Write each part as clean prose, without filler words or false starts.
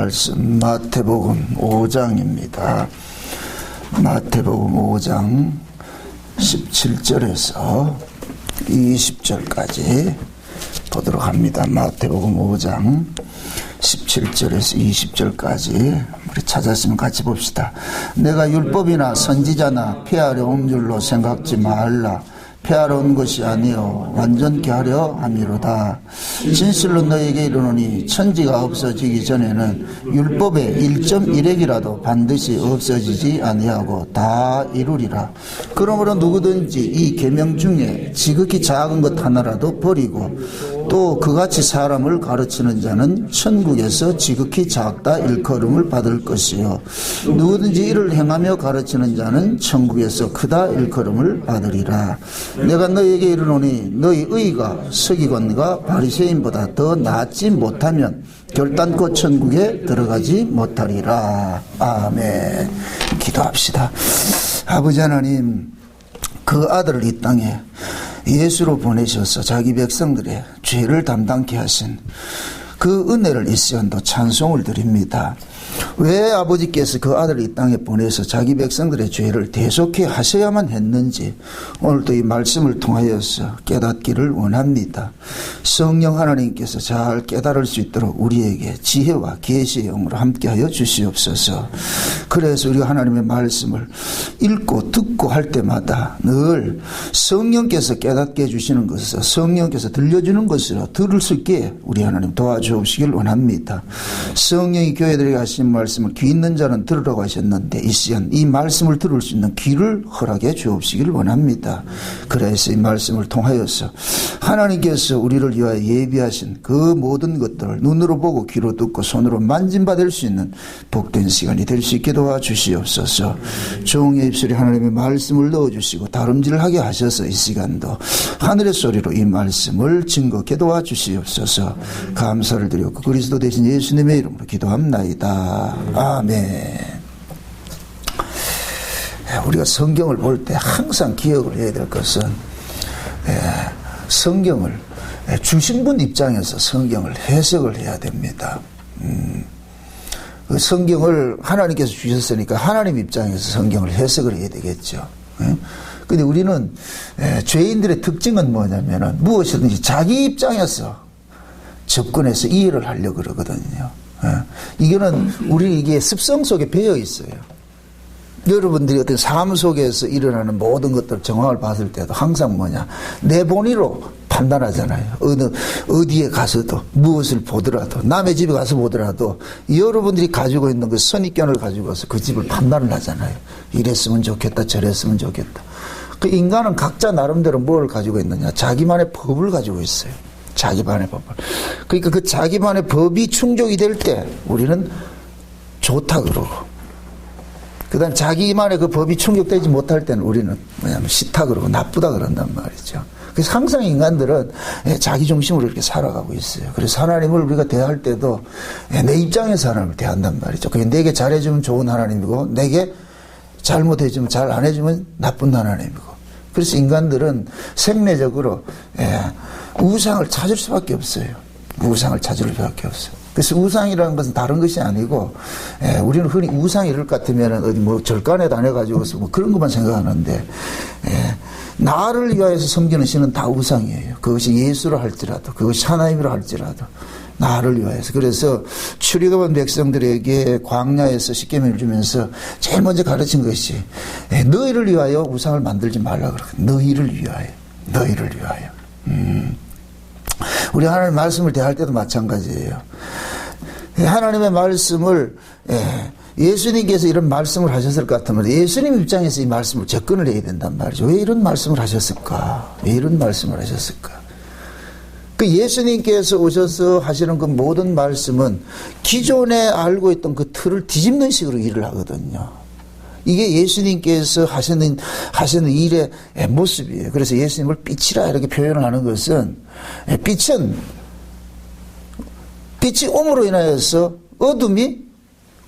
말씀 마태복음 5장입니다. 마태복음 5장 17절에서 20절까지 보도록 합니다. 마태복음 5장 17절에서 20절까지 우리 찾았으면 같이 봅시다. 내가 율법이나 선지자나 폐하려 온 줄로 생각지 말라. 폐하러 온 것이 아니요 완전케 하려 함이로다. 진실로 너에게 이르노니 천지가 없어지기 전에는 율법의 1.1핵이라도 반드시 없어지지 아니하고 다 이루리라. 그러므로 누구든지 이 계명 중에 지극히 작은 것 하나라도 버리고 또 그같이 사람을 가르치는 자는 천국에서 지극히 작다 일컬음을 받을 것이요 누구든지 이를 행하며 가르치는 자는 천국에서 크다 일컬음을 받으리라. 내가 너희에게 이르노니 너희 의가 서기관과 바리새인보다 더 낫지 못하면 결단코 천국에 들어가지 못하리라. 아멘. 기도합시다. 아버지 하나님, 그 아들을 이 땅에 예수로 보내셔서 자기 백성들의 죄를 담당케 하신 그 은혜를 이 시간도 찬송을 드립니다. 왜 아버지께서 그 아들을 이 땅에 보내서 자기 백성들의 죄를 대속해 하셔야만 했는지 오늘도 이 말씀을 통하여서 깨닫기를 원합니다. 성령 하나님께서 잘 깨달을 수 있도록 우리에게 지혜와 계시의 영으로 함께하여 주시옵소서. 그래서 우리가 하나님의 말씀을 읽고 듣고 할 때마다 늘 성령께서 깨닫게 해주시는 것을 성령께서 들려주는 것으로 들을 수 있게 우리 하나님 도와주시길 원합니다. 성령이 교회들에게 하신 말씀을 귀 있는 자는 들으라고 하셨는데 이 시간 이 말씀을 들을 수 있는 귀를 허락해 주옵시길 원합니다. 그래서 이 말씀을 통하여서 하나님께서 우리를 위하여 예비하신 그 모든 것들을 눈으로 보고 귀로 듣고 손으로 만진받을 수 있는 복된 시간이 될 수 있게 도와주시옵소서. 종의 입술에 하나님의 말씀을 넣어주시고 다름질하게 하셔서 이 시간도 하늘의 소리로 이 말씀을 증거케 도와주시옵소서. 감사를 드리고 그리스도 대신 예수님의 이름으로 기도합나이다. 아멘. 우리가 성경을 볼 때 항상 기억을 해야 될 것은 성경을 주신 분 입장에서 성경을 해석을 해야 됩니다. 그 성경을 하나님께서 주셨으니까 하나님 입장에서 성경을 해석을 해야 되겠죠. 근데 우리는 죄인들의 특징은 뭐냐면은 무엇이든지 자기 입장에서 접근해서 이해를 하려고 그러거든요. 이거는 우리 이게 습성 속에 배어 있어요. 여러분들이 어떤 삶 속에서 일어나는 모든 것들 정황을 봤을 때도 항상 뭐냐 내 본의로 판단하잖아요. 어디에 가서도 무엇을 보더라도 남의 집에 가서 보더라도 여러분들이 가지고 있는 그 선입견을 가지고 와서 그 집을 판단을 하잖아요. 이랬으면 좋겠다 저랬으면 좋겠다. 그 인간은 각자 나름대로 뭘 가지고 있느냐 자기만의 법을 가지고 있어요. 자기만의 법을. 그러니까 그 자기만의 법이 충족이 될 때 우리는 좋다 그러고 그 다음 자기만의 그 법이 충족되지 못할 때는 우리는 뭐냐면 싫다 그러고 나쁘다 그런단 말이죠. 그래서 항상 인간들은 자기 중심으로 이렇게 살아가고 있어요. 그래서 하나님을 우리가 대할 때도 내 입장에서 하나님을 대한단 말이죠. 그게 내게 잘해주면 좋은 하나님이고 내게 잘못해주면 잘 안 해주면 나쁜 하나님이고 그래서 인간들은 생리적으로 우상을 찾을 수밖에 없어요. 우상을 찾을 수밖에 없어요. 그래서 우상이라는 것은 다른 것이 아니고 우리는 흔히 우상 이럴 것 같으면 어디 뭐 절간에 다녀가지고서 뭐 그런 것만 생각하는데 나를 위하여서 섬기는 신은 다 우상이에요. 그것이 예수라 할지라도 그것이 하나님이라 할지라도 나를 위하여서. 그래서 출애굽한 백성들에게 광야에서 십계명을 주면서 제일 먼저 가르친 것이 너희를 위하여 우상을 만들지 말라 그러거든요. 너희를 위하여. 너희를 위하여. 우리 하나님 말씀을 대할 때도 마찬가지예요. 하나님의 말씀을 예수님께서 이런 말씀을 하셨을 것 같으면 예수님 입장에서 이 말씀을 접근을 해야 된단 말이죠. 왜 이런 말씀을 하셨을까? 왜 이런 말씀을 하셨을까? 그 예수님께서 오셔서 하시는 그 모든 말씀은 기존에 알고 있던 그 틀을 뒤집는 식으로 일을 하거든요. 이게 예수님께서 하시는 일의 모습이에요. 그래서 예수님을 빛이라 이렇게 표현을 하는 것은 빛이 옴으로 인하여서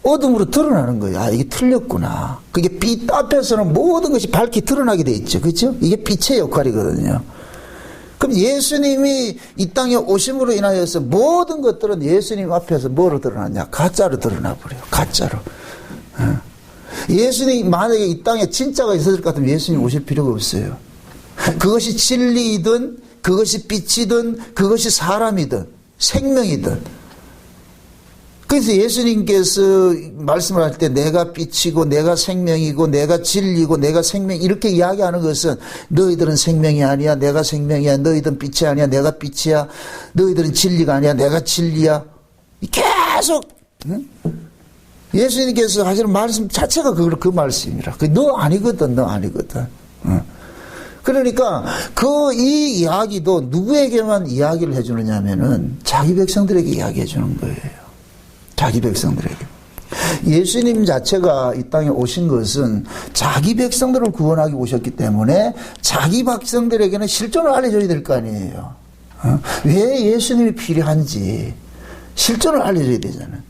어둠으로 드러나는 거예요. 아, 이게 틀렸구나. 그게 빛 앞에서는 모든 것이 밝게 드러나게 돼 있죠. 그렇죠? 이게 빛의 역할이거든요. 그럼 예수님이 이 땅에 오심으로 인하여서 모든 것들은 예수님 앞에서 뭐로 드러났냐? 가짜로 드러나 버려요. 가짜로. 예수님이 만약에 이 땅에 진짜가 있었을 것 같으면 예수님 오실 필요가 없어요. 그것이 진리이든 그것이 빛이든 그것이 사람이든 생명이든. 그래서 예수님께서 말씀을 할 때 내가 빛이고 내가 생명이고 내가 진리고 내가 생명 이렇게 이야기하는 것은 너희들은 생명이 아니야 내가 생명이야 너희들은 빛이 아니야 내가 빛이야 너희들은 진리가 아니야 내가 진리야 계속 예수님께서 하시는 말씀 자체가 그 말씀이라. 너 아니거든 너 아니거든. 그러니까 이 이야기도 누구에게만 이야기를 해주느냐면은 자기 백성들에게 이야기해 주는 거예요. 자기 백성들에게. 예수님 자체가 이 땅에 오신 것은 자기 백성들을 구원하기 오셨기 때문에 자기 백성들에게는 실존을 알려줘야 될 거 아니에요. 왜 예수님이 필요한지 실존을 알려줘야 되잖아요.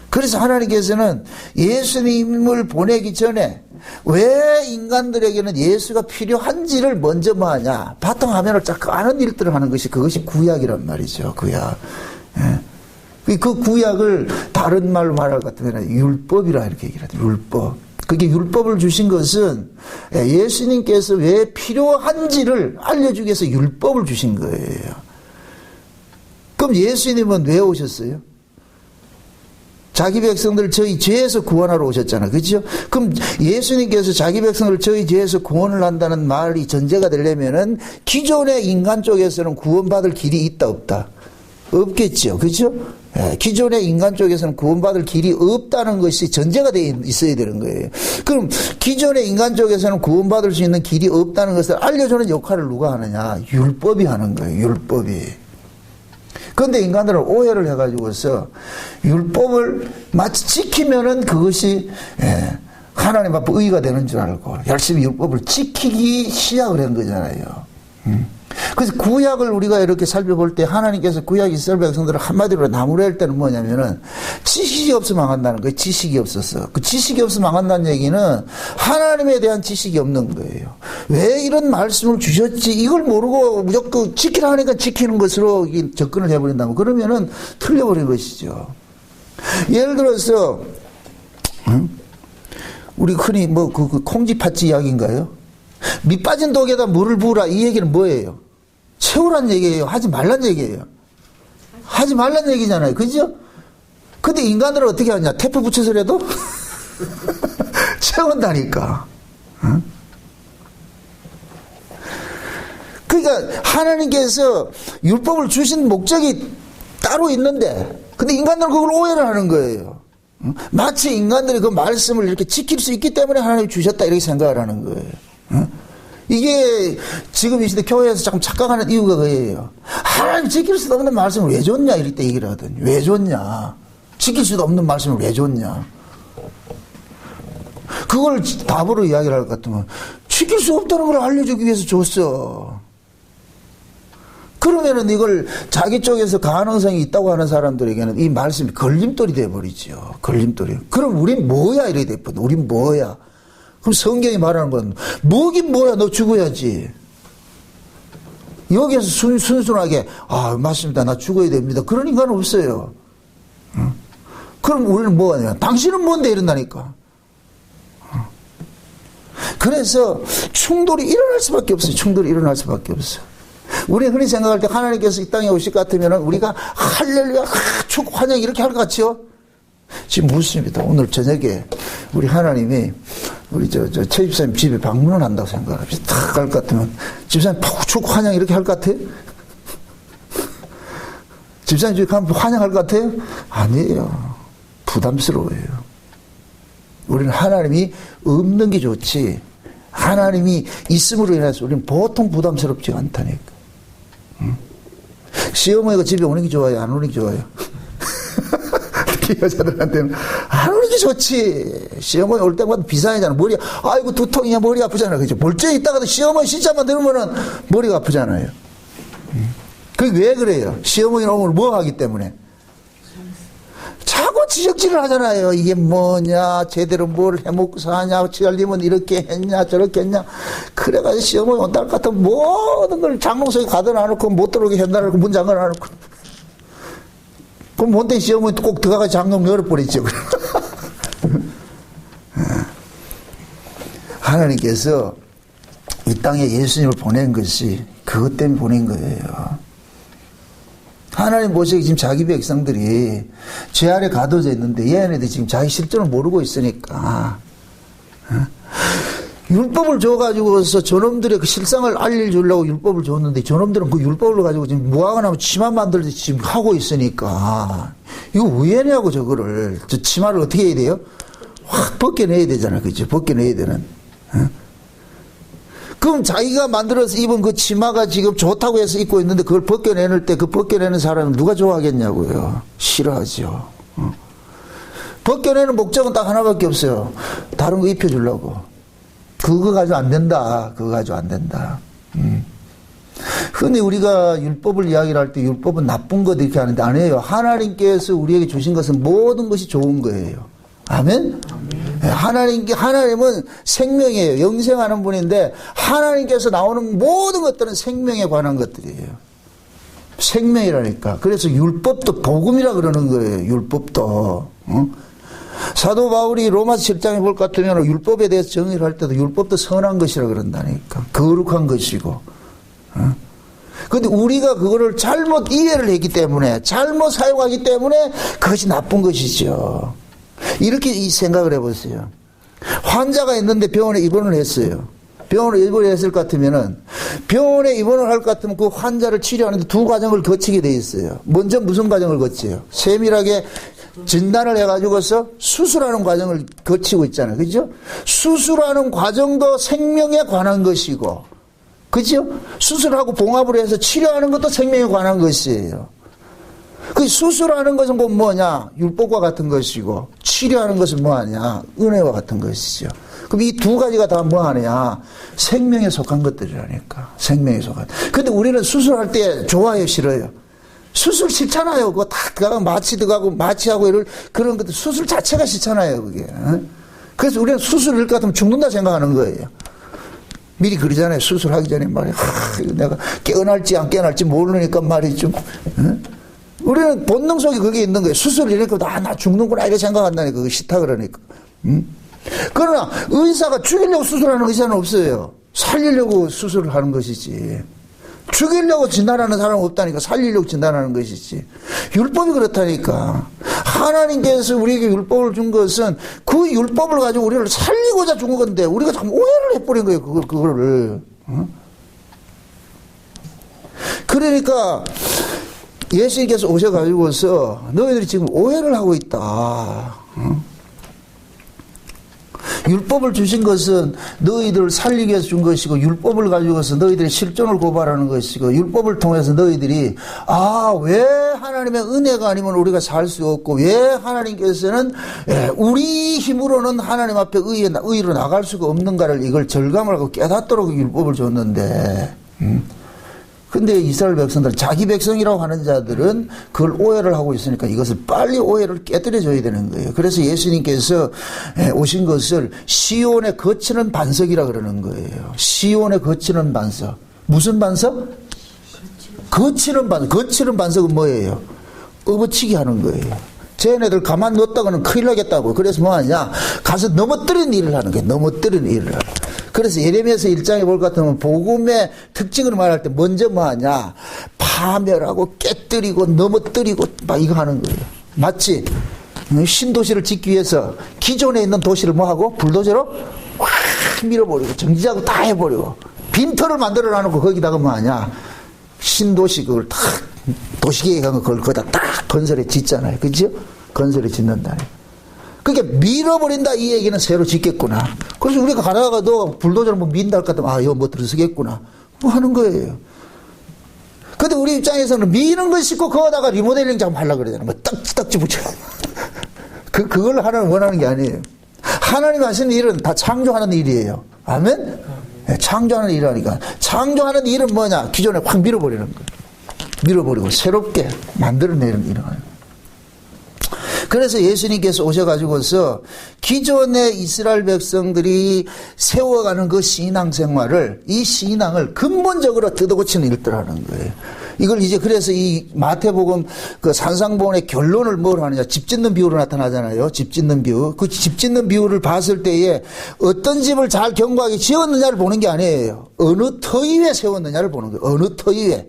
그래서 하나님께서는 예수님을 보내기 전에 왜 인간들에게는 예수가 필요한지를 먼저 뭐 하냐. 바탕화면을 쫙 까는 일들을 하는 것이 그것이 구약이란 말이죠. 구약. 그 구약을 다른 말로 말할 것 같으면 율법이라 이렇게 얘기를 하죠. 율법. 그게 율법을 주신 것은 예수님께서 왜 필요한지를 알려주기 위해서 율법을 주신 거예요. 그럼 예수님은 왜 오셨어요? 자기 백성들 저희 죄에서 구원하러 오셨잖아. 그렇죠? 그럼 예수님께서 자기 백성을 저희 죄에서 구원을 한다는 말이 전제가 되려면은 기존의 인간 쪽에서는 구원받을 길이 있다 없다? 없겠죠. 그렇죠? 기존의 인간 쪽에서는 구원받을 길이 없다는 것이 전제가 되어 있어야 되는 거예요. 그럼 기존의 인간 쪽에서는 구원받을 수 있는 길이 없다는 것을 알려주는 역할을 누가 하느냐? 율법이 하는 거예요. 율법이. 그런데 인간들은 오해를 해가지고서 율법을 마치 지키면은 그것이 하나님 앞에 의의가 되는 줄 알고 열심히 율법을 지키기 시작을 한 거잖아요. 그래서 구약을 우리가 이렇게 살펴볼 때 하나님께서 구약 이스라엘 백성들을 한마디로 나무랄 때는 뭐냐면은 지식이 없으면 망한다는 거예요. 지식이 없었어. 그 지식이 없으면 망한다는 얘기는 하나님에 대한 지식이 없는 거예요. 왜 이런 말씀을 주셨지? 이걸 모르고 무조건 지키라 하니까 지키는 것으로 접근을 해버린다면 그러면은 틀려버린 것이죠. 예를 들어서 우리 흔히 뭐 그 콩쥐팥쥐 이야기인가요? 밑 빠진 독에다 물을 부으라 이 얘기는 뭐예요? 채우란 얘기예요? 하지 말란 얘기예요? 하지 말란 얘기잖아요. 그죠? 근데 인간들은 어떻게 하냐? 태프 붙여서라도 채운다니까. 응? 그러니까 하나님께서 율법을 주신 목적이 따로 있는데 근데 인간들은 그걸 오해를 하는 거예요. 응? 마치 인간들이 그 말씀을 이렇게 지킬 수 있기 때문에 하나님이 주셨다 이렇게 생각을 하는 거예요. 응? 이게 지금 이 시대 교회에서 조금 착각하는 이유가 그거예요. 하나님 지킬 수도 없는 말씀을 왜 줬냐 이럴 때 얘기를 하더니 왜 줬냐. 지킬 수도 없는 말씀을 왜 줬냐. 그걸 답으로 이야기를 할 것 같으면 지킬 수 없다는 걸 알려주기 위해서 줬어. 그러면은 이걸 자기 쪽에서 가능성이 있다고 하는 사람들에게는 이 말씀이 걸림돌이 돼버리죠. 걸림돌이. 그럼 우린 뭐야 이래 돼버려. 우린 뭐야. 그럼 성경이 말하는 건 뭐긴 뭐야 너 죽어야지. 여기에서 순순하게 맞습니다 나 죽어야 됩니다. 그런 인간은 없어요. 그럼 우리는 뭐가 되냐. 당신은 뭔데 이런다니까. 그래서 충돌이 일어날 수밖에 없어요. 충돌이 일어날 수밖에 없어요. 우리가 흔히 생각할 때 하나님께서 이 땅에 오실 것 같으면 우리가 할렐루야 축 환영 이렇게 할 것 같죠. 지금 묻습니다. 오늘 저녁에 우리 하나님이 우리 최 집사님 집에 방문을 한다고 생각합시다. 탁 갈 것 같으면 집사님 축 환영 이렇게 할 것 같아요? 집사님 집에 가면 환영할 것 같아요? 아니에요. 부담스러워요. 우리는 하나님이 없는 게 좋지 하나님이 있음으로 인해서 우리는 보통 부담스럽지 않다니까. 시어머니가 집에 오는 게 좋아요? 안 오는 게 좋아요? 여자들한테는 안 오는 게 좋지. 시어머니 올 때마다 비상이잖아. 아이고 두통이야 머리 아프잖아. 그죠? 멀쩡히 있다가도 시어머니 신자만 들으면은 머리가 아프잖아요. 그게 왜 그래요? 시어머니 오면 뭐 하기 때문에? 자꾸 지적질을 하잖아요. 이게 뭐냐, 제대로 뭘 해먹고 사냐, 지알림은 이렇게 했냐, 저렇게 했냐. 그래가지고 시험을 온다 할 것 같으면 모든 걸 장롱 속에 가둬놔놓고 못 들어오게 해놔놓고 문 잠궈놔놓고. 그럼 못된 시험은 꼭 들어가서 장롱 열어버리죠. 하나님께서 이 땅에 예수님을 보낸 것이 그것 때문에 보낸 거예요. 하나님 보시기에 지금 자기 백성들이 죄 아래 가둬져 있는데 얘네들이 지금 자기 실존을 모르고 있으니까 율법을 줘가지고서 저놈들의 그 실상을 알려주려고 율법을 줬는데 저놈들은 그 율법을 가지고 지금 무화과나무 치마 만들듯이 지금 하고 있으니까 이거 왜 했냐고 저거를. 저 치마를 어떻게 해야 돼요? 확 벗겨내야 되잖아. 그죠? 벗겨내야 되는. 그럼 자기가 만들어서 입은 그 치마가 지금 좋다고 해서 입고 있는데 그걸 벗겨내는 때 그 벗겨내는 사람은 누가 좋아하겠냐고요. 싫어하죠. 벗겨내는 목적은 딱 하나밖에 없어요. 다른 거 입혀주려고. 그거 가지고 안 된다. 그거 가지고 안 된다. 흔히 우리가 율법을 이야기를 할 때 율법은 나쁜 것 이렇게 하는데 아니에요. 하나님께서 우리에게 주신 것은 모든 것이 좋은 거예요. 아멘? 하나님은 생명이에요. 영생하는 분인데 하나님께서 나오는 모든 것들은 생명에 관한 것들이에요. 생명이라니까. 그래서 율법도 복음이라 그러는 거예요. 율법도. 사도 바울이 로마서 7장에 볼 것 같으면 율법에 대해서 정의를 할 때도 율법도 선한 것이라 그런다니까. 거룩한 것이고. 그런데 우리가 그거를 잘못 이해를 했기 때문에 잘못 사용하기 때문에 그것이 나쁜 것이죠. 이렇게 생각을 해보세요. 환자가 있는데 병원에 입원을 했어요. 병원에 입원을 했을 것 같으면은 병원에 입원을 할 것 같으면 그 환자를 치료하는데 두 과정을 거치게 돼 있어요. 먼저 무슨 과정을 거쳐요? 세밀하게 진단을 해가지고서 수술하는 과정을 거치고 있잖아요. 그죠? 수술하는 과정도 생명에 관한 것이고, 그죠? 수술하고 봉합을 해서 치료하는 것도 생명에 관한 것이에요. 그 수술하는 것은 곧 뭐냐? 율법과 같은 것이고, 치료하는 것은 뭐하냐? 은혜와 같은 것이죠. 그럼 이 두 가지가 다 뭐하냐? 생명에 속한 것들이라니까. 생명에 속한. 근데 우리는 수술할 때 좋아요, 싫어요? 수술 싫잖아요. 그거 다 들어가고 마취 들어가고 마취하고 이런 그런 것들 수술 자체가 싫잖아요, 그게. 그래서 우리는 수술일 것 같으면 죽는다 생각하는 거예요. 미리 그러잖아요. 수술하기 전에 말이야. 내가 깨어날지 안 깨어날지 모르니까 말이죠. 우리는 본능 속에 그게 있는 거예요. 수술 이러니까 나 죽는구나 이렇게 생각한다니까. 그거 싫다 그러니까. 그러나 의사가 죽이려고 수술하는 의사는 없어요. 살리려고 수술을 하는 것이지. 죽이려고 진단하는 사람은 없다니까. 살리려고 진단하는 것이지. 율법이 그렇다니까. 하나님께서 우리에게 율법을 준 것은 그 율법을 가지고 우리를 살리고자 준 건데 우리가 참 오해를 해버린 거예요. 그거를. 그러니까 예수님께서 오셔가지고서 너희들이 지금 오해를 하고 있다. 율법을 주신 것은 너희들을 살리기 위해서 준 것이고 율법을 가지고서 너희들의 실존을 고발하는 것이고 율법을 통해서 너희들이 왜 하나님의 은혜가 아니면 우리가 살 수 없고 왜 하나님께서는 우리 힘으로는 하나님 앞에 의로 나갈 수가 없는가를 이걸 절감을 하고 깨닫도록 율법을 줬는데 근데 이스라엘 백성들, 자기 백성이라고 하는 자들은 그걸 오해를 하고 있으니까 이것을 빨리 오해를 깨뜨려 줘야 되는 거예요. 그래서 예수님께서 오신 것을 시온에 거치는 반석이라 그러는 거예요. 시온에 거치는 반석. 무슨 반석? 거치는 반석. 거치는 반석은 뭐예요? 업어치기 하는 거예요. 쟤네들 가만 뒀다가는 큰일 나겠다고. 그래서 뭐 하냐? 가서 넘어뜨리는 일을 하는 거예요. 넘어뜨리는 일을 하는 거예요. 그래서 예레미야서 1장에 볼 것 같으면 복음의 특징을 말할 때 먼저 뭐 하냐? 파멸하고 깨뜨리고 넘어뜨리고 막 이거 하는 거예요. 맞지? 신도시를 짓기 위해서 기존에 있는 도시를 뭐 하고? 불도저로 확 밀어버리고 정지하고 다 해버리고 빈터를 만들어 놔놓고 거기다가 뭐 하냐? 신도시 그걸 탁 도시계획한 그걸 거기다 딱 건설해 짓잖아요. 그죠? 건설해 짓는다니. 그러니까 밀어버린다 이 얘기는 새로 짓겠구나. 그래서 우리가 가다가도 불도저를 뭐 민다 할 것 같으면 이거 뭐 들어서겠구나. 뭐 하는 거예요. 근데 우리 입장에서는 미는 걸 싣고 거기다가 리모델링 좀 하려고 그러잖아요. 뭐 딱지 붙여. 그걸 하나님 원하는 게 아니에요. 하나님 하시는 일은 다 창조하는 일이에요. 아멘? 네, 창조하는 일이라니까. 창조하는 일은 뭐냐? 기존에 확 밀어버리는 거예요. 밀어버리고 새롭게 만들어내는 일을. 그래서 예수님께서 오셔가지고서 기존의 이스라엘 백성들이 세워가는 그 신앙 생활을, 이 신앙을 근본적으로 뜯어고치는 일들하는 거예요. 이걸 이제 그래서 이 마태복음 그 산상보훈의 결론을 뭘 하느냐, 집 짓는 비유로 나타나잖아요. 집 짓는 비유. 그 집 짓는 비유를 봤을 때에 어떤 집을 잘 견고하게 지었느냐를 보는 게 아니에요. 어느 터 위에 세웠느냐를 보는 거예요. 어느 터 위에.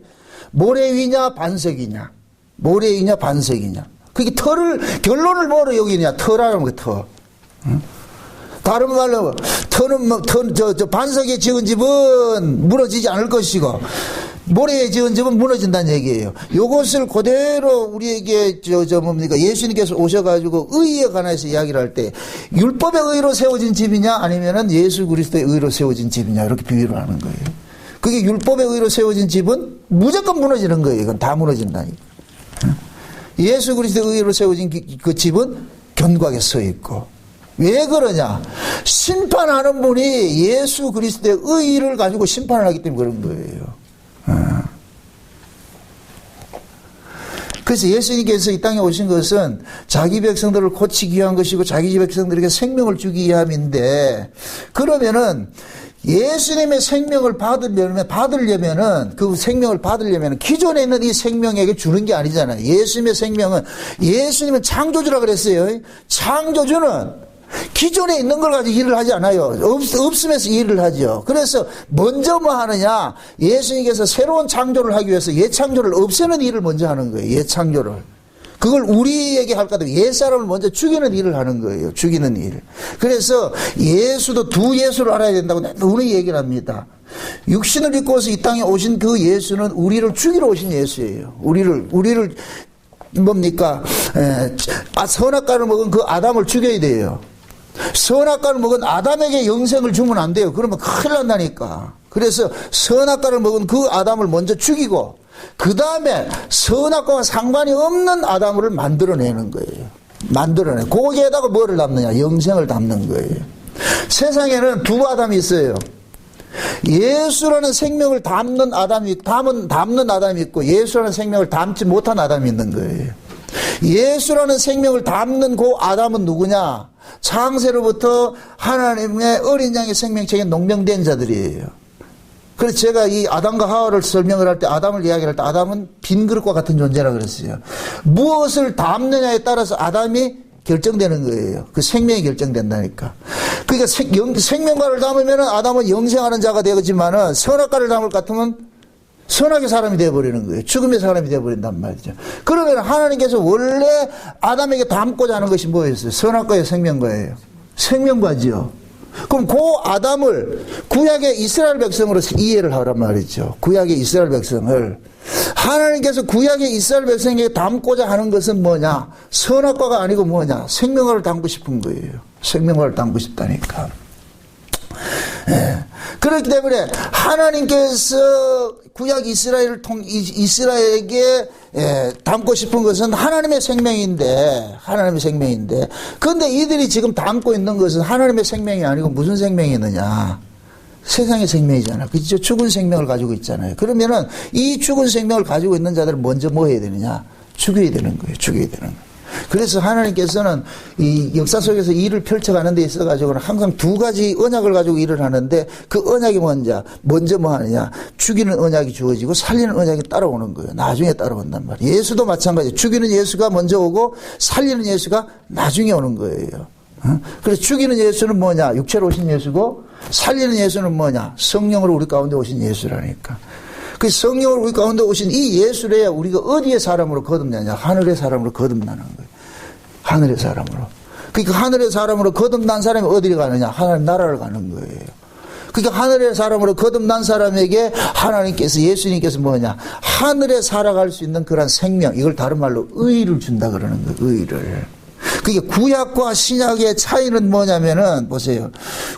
모래 위냐 반석이냐. 모래 위냐 반석이냐. 그게 터를, 결론을 뭐로 여기냐. 터라는 거예요. 터. 응? 다른 말로 터는 반석에 지은 집은 무너지지 않을 것이고 모래에 지은 집은 무너진다는 얘기예요. 요것을 그대로 우리에게 예수님께서 오셔가지고 의에 관해서 이야기를 할 때 율법의 의로 세워진 집이냐 아니면은 예수 그리스도의 의로 세워진 집이냐 이렇게 비유를 하는 거예요. 그게 율법의 의로 세워진 집은 무조건 무너지는 거예요. 이건 다 무너진다니까. 예수 그리스도의 의로 세워진 그 집은 견고하게 서 있고. 왜 그러냐? 심판하는 분이 예수 그리스도의 의를 가지고 심판을 하기 때문에 그런 거예요. 그래서 예수님께서 이 땅에 오신 것은 자기 백성들을 고치기 위한 것이고 자기 백성들에게 생명을 주기 위함인데, 그러면은 예수님의 생명을 받으려면은 그 생명을 받으려면은 기존에 있는 이 생명에게 주는 게 아니잖아요. 예수님의 생명은, 예수님은 창조주라 그랬어요. 창조주는 기존에 있는 걸 가지고 일을 하지 않아요. 없으면서 일을 하죠. 그래서 먼저 뭐 하느냐, 예수님께서 새로운 창조를 하기 위해서 옛창조를 없애는 일을 먼저 하는 거예요. 옛창조를. 그걸 우리에게 할까 하면 옛사람을 먼저 죽이는 일을 하는 거예요. 죽이는 일. 그래서 예수도 두 예수를 알아야 된다고 우리 얘기를 합니다. 육신을 입고서 이 땅에 오신 그 예수는 우리를 죽이러 오신 예수예요. 우리를 뭡니까? 선악과를 먹은 그 아담을 죽여야 돼요. 선악과를 먹은 아담에게 영생을 주면 안 돼요. 그러면 큰일 난다니까. 그래서 선악과를 먹은 그 아담을 먼저 죽이고 그 다음에 선악과와 상관이 없는 아담을 만들어내는 거예요. 만들어내. 거기에다가 뭐를 담느냐? 영생을 담는 거예요. 세상에는 두 아담이 있어요. 예수라는 생명을 담는 아담이 있고 예수라는 생명을 담지 못한 아담이 있는 거예요. 예수라는 생명을 담는 그 아담은 누구냐? 창세로부터 하나님의 어린 양의 생명체에 농명된 자들이에요. 그래서 제가 이 아담과 하와를 설명을 할 때, 아담을 이야기할 때 아담은 빈 그릇과 같은 존재라 그랬어요. 무엇을 담느냐에 따라서 아담이 결정되는 거예요. 그 생명이 결정된다니까. 그러니까 생명과를 담으면 아담은 영생하는 자가 되겠지만은 선악과를 담을 것 같으면 선악의 사람이 되어버리는 거예요. 죽음의 사람이 되어버린단 말이죠. 그러면 하나님께서 원래 아담에게 담고자 하는 것이 뭐였어요? 선악과의 생명과예요. 생명과지요. 그럼 그 아담을 구약의 이스라엘 백성으로 이해를 하란 말이죠. 구약의 이스라엘 백성을. 하나님께서 구약의 이스라엘 백성에게 담고자 하는 것은 뭐냐? 선악과가 아니고 뭐냐? 생명과를 담고 싶은 거예요. 생명과를 담고 싶다니까. 예. 그렇기 때문에 하나님께서 구약 이스라엘에게 담고 싶은 것은 하나님의 생명인데, 그런데 이들이 지금 담고 있는 것은 하나님의 생명이 아니고 무슨 생명이 있느냐? 세상의 생명이잖아. 그죠? 죽은 생명을 가지고 있잖아요. 그러면은 이 죽은 생명을 가지고 있는 자들을 먼저 뭐 해야 되느냐? 죽여야 되는 거예요. 죽여야 되는 거예요. 그래서 하나님께서는 이 역사 속에서 일을 펼쳐가는 데 있어가지고는 항상 두 가지 언약을 가지고 일을 하는데, 그 언약이 먼저 뭐 하느냐? 죽이는 언약이 주어지고 살리는 언약이 따라오는 거예요. 나중에 따라온단 말이에요. 예수도 마찬가지. 죽이는 예수가 먼저 오고 살리는 예수가 나중에 오는 거예요. 그래서 죽이는 예수는 뭐냐? 육체로 오신 예수고, 살리는 예수는 뭐냐? 성령으로 우리 가운데 오신 예수라니까. 그 성령으로 우리 가운데 오신 이 예수래야 우리가 어디의 사람으로 거듭나냐? 하늘의 사람으로 거듭나는 거예요. 하늘의 사람으로. 그러니까 하늘의 사람으로 거듭난 사람이 어디로 가느냐? 하나님 나라를 가는 거예요. 그러니까 하늘의 사람으로 거듭난 사람에게 하나님께서, 예수님께서 뭐냐? 하늘에 살아갈 수 있는 그런 생명, 이걸 다른 말로 의를 준다 그러는 거예요. 의를. 그게 구약과 신약의 차이는 뭐냐면은, 보세요.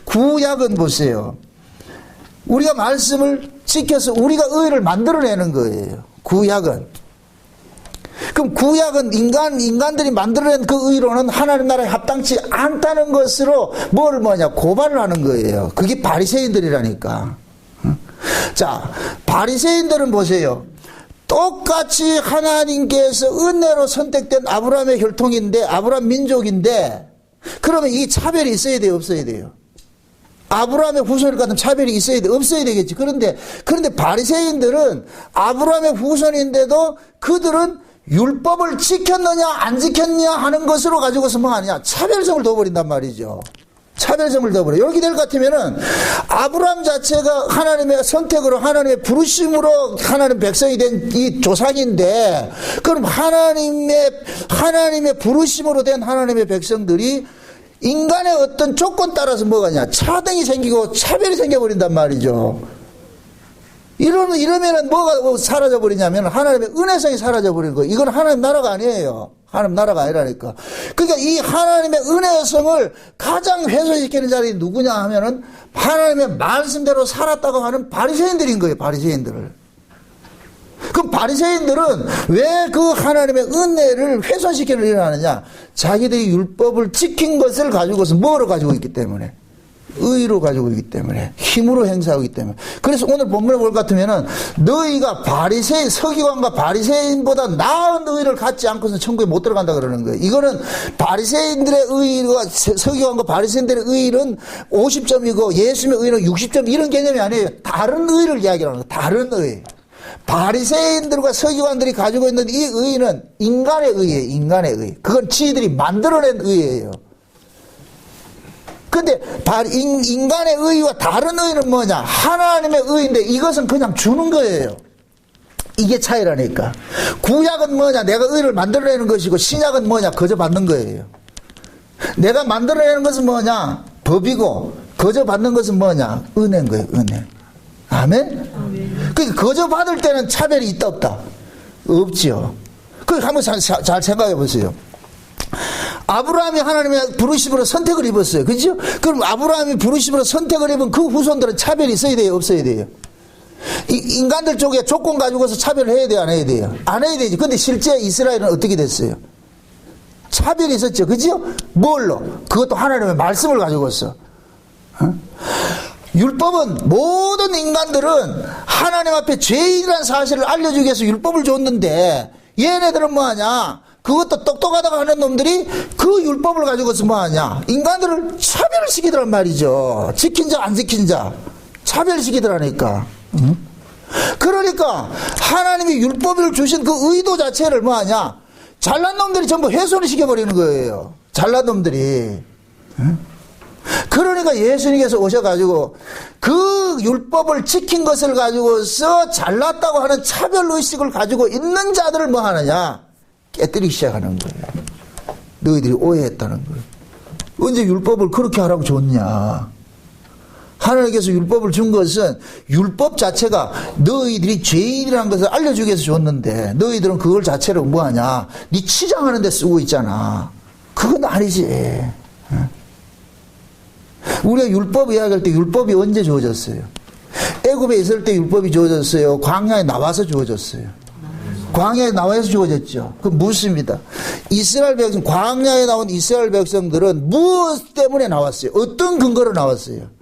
구약은 보세요. 우리가 말씀을 지켜서 우리가 의를 만들어내는 거예요. 구약은. 그럼 구약은 인간들이 만들어낸 그 의로는 하나님 나라에 합당치 않다는 것으로 고발을 하는 거예요. 그게 바리새인들이라니까. 자, 바리새인들은 보세요. 똑같이 하나님께서 은혜로 선택된 아브라함의 혈통인데, 아브라함 민족인데, 그러면 이 차별이 있어야 돼요, 없어야 돼요? 아브라함의 후손일 것 같으면 차별이 있어야 돼, 없어야 되겠지. 그런데 바리새인들은 아브라함의 후손인데도 그들은 율법을 지켰느냐 안 지켰느냐 하는 것으로 가지고서 뭐 하냐, 차별성을 둬버린단 말이죠. 차별성을 둬버려. 이렇게 될 것 같으면은 아브라함 자체가 하나님의 선택으로, 하나님의 부르심으로 하나님 백성이 된 이 조상인데, 그럼 하나님의 부르심으로 된 하나님의 백성들이 인간의 어떤 조건 따라서 뭐가냐, 차등이 생기고 차별이 생겨버린단 말이죠. 이러면은 뭐가 사라져버리냐면 하나님의 은혜성이 사라져버리는 거예요. 이건 하나님 나라가 아니에요. 하나님 나라가 아니라니까. 그러니까 이 하나님의 은혜성을 가장 훼손시키는 자들이 누구냐 하면은 하나님의 말씀대로 살았다고 하는 바리새인들인 거예요. 바리새인들을. 그럼 바리새인들은 왜 그 하나님의 은혜를 훼손시키는 일을 하느냐? 자기들이 율법을 지킨 것을 가지고서 뭐로 가지고 있기 때문에, 의로 가지고 있기 때문에, 힘으로 행사하기 때문에. 그래서 오늘 본문을 볼 것 같으면은 너희가 서기관과 바리새인보다 나은 의를 갖지 않고서 천국에 못 들어간다 그러는 거예요. 이거는 바리새인들의 의와 서기관과 바리새인들의 의는 50점이고 예수님의 의는 60점, 이런 개념이 아니에요. 다른 의를 이야기하는 거예요. 다른 의. 바리새인들과 서기관들이 가지고 있는 이 의는 인간의 의예요. 인간의 의. 그건 지들이 만들어낸 의예요. 근데 인간의 의와 다른 의는 뭐냐? 하나님의 의인데 이것은 그냥 주는 거예요. 이게 차이라니까. 구약은 뭐냐? 내가 의를 만들어내는 것이고, 신약은 뭐냐? 거저 받는 거예요. 내가 만들어내는 것은 뭐냐? 법이고, 거저 받는 것은 뭐냐? 은혜인 거예요. 은혜. 아멘? 그러니까 거저 받을 때는 차별이 있다 없다? 없지요. 그걸 한번 잘 생각해 보세요. 아브라함이 하나님의 부르심으로 선택을 입었어요. 그죠? 그럼 아브라함이 부르심으로 선택을 입은 그 후손들은 차별이 있어야 돼요? 없어야 돼요? 인간들 쪽에 조건 가지고서 차별을 해야 돼요? 안 해야 돼요? 안 해야 되지. 근데 실제 이스라엘은 어떻게 됐어요? 차별이 있었죠. 그죠? 뭘로? 그것도 하나님의 말씀을 가지고서. 율법은 모든 인간들은 하나님 앞에 죄인이라는 사실을 알려주기 위해서 율법을 줬는데, 얘네들은 뭐하냐? 그것도 똑똑하다고 하는 놈들이 그 율법을 가지고서 뭐하냐? 인간들을 차별시키더란 말이죠. 지킨 자 안 지킨 자 차별시키더라니까. 그러니까 하나님이 율법을 주신 그 의도 자체를 뭐하냐? 잘난 놈들이 전부 훼손을 시켜버리는 거예요. 잘난 놈들이. 그러니까 예수님께서 오셔가지고 그 율법을 지킨 것을 가지고서 잘났다고 하는 차별의식을 가지고 있는 자들을 뭐 하느냐? 깨뜨리기 시작하는 거예요. 너희들이 오해했다는 거예요. 언제 율법을 그렇게 하라고 줬냐? 하나님께서 율법을 준 것은 율법 자체가 너희들이 죄인이라는 것을 알려주기 위해서 줬는데, 너희들은 그걸 자체로 뭐하냐? 네 치장하는 데 쓰고 있잖아. 그건 아니지. 우리가 율법 이야기할 때 율법이 언제 주어졌어요? 애굽에 있을 때 율법이 주어졌어요? 광야에 나와서 주어졌어요? 광야에 나와서 주어졌죠. 그 묻습니다. 이스라엘 백성, 광야에 나온 이스라엘 백성들은 무엇 때문에 나왔어요? 어떤 근거로 나왔어요?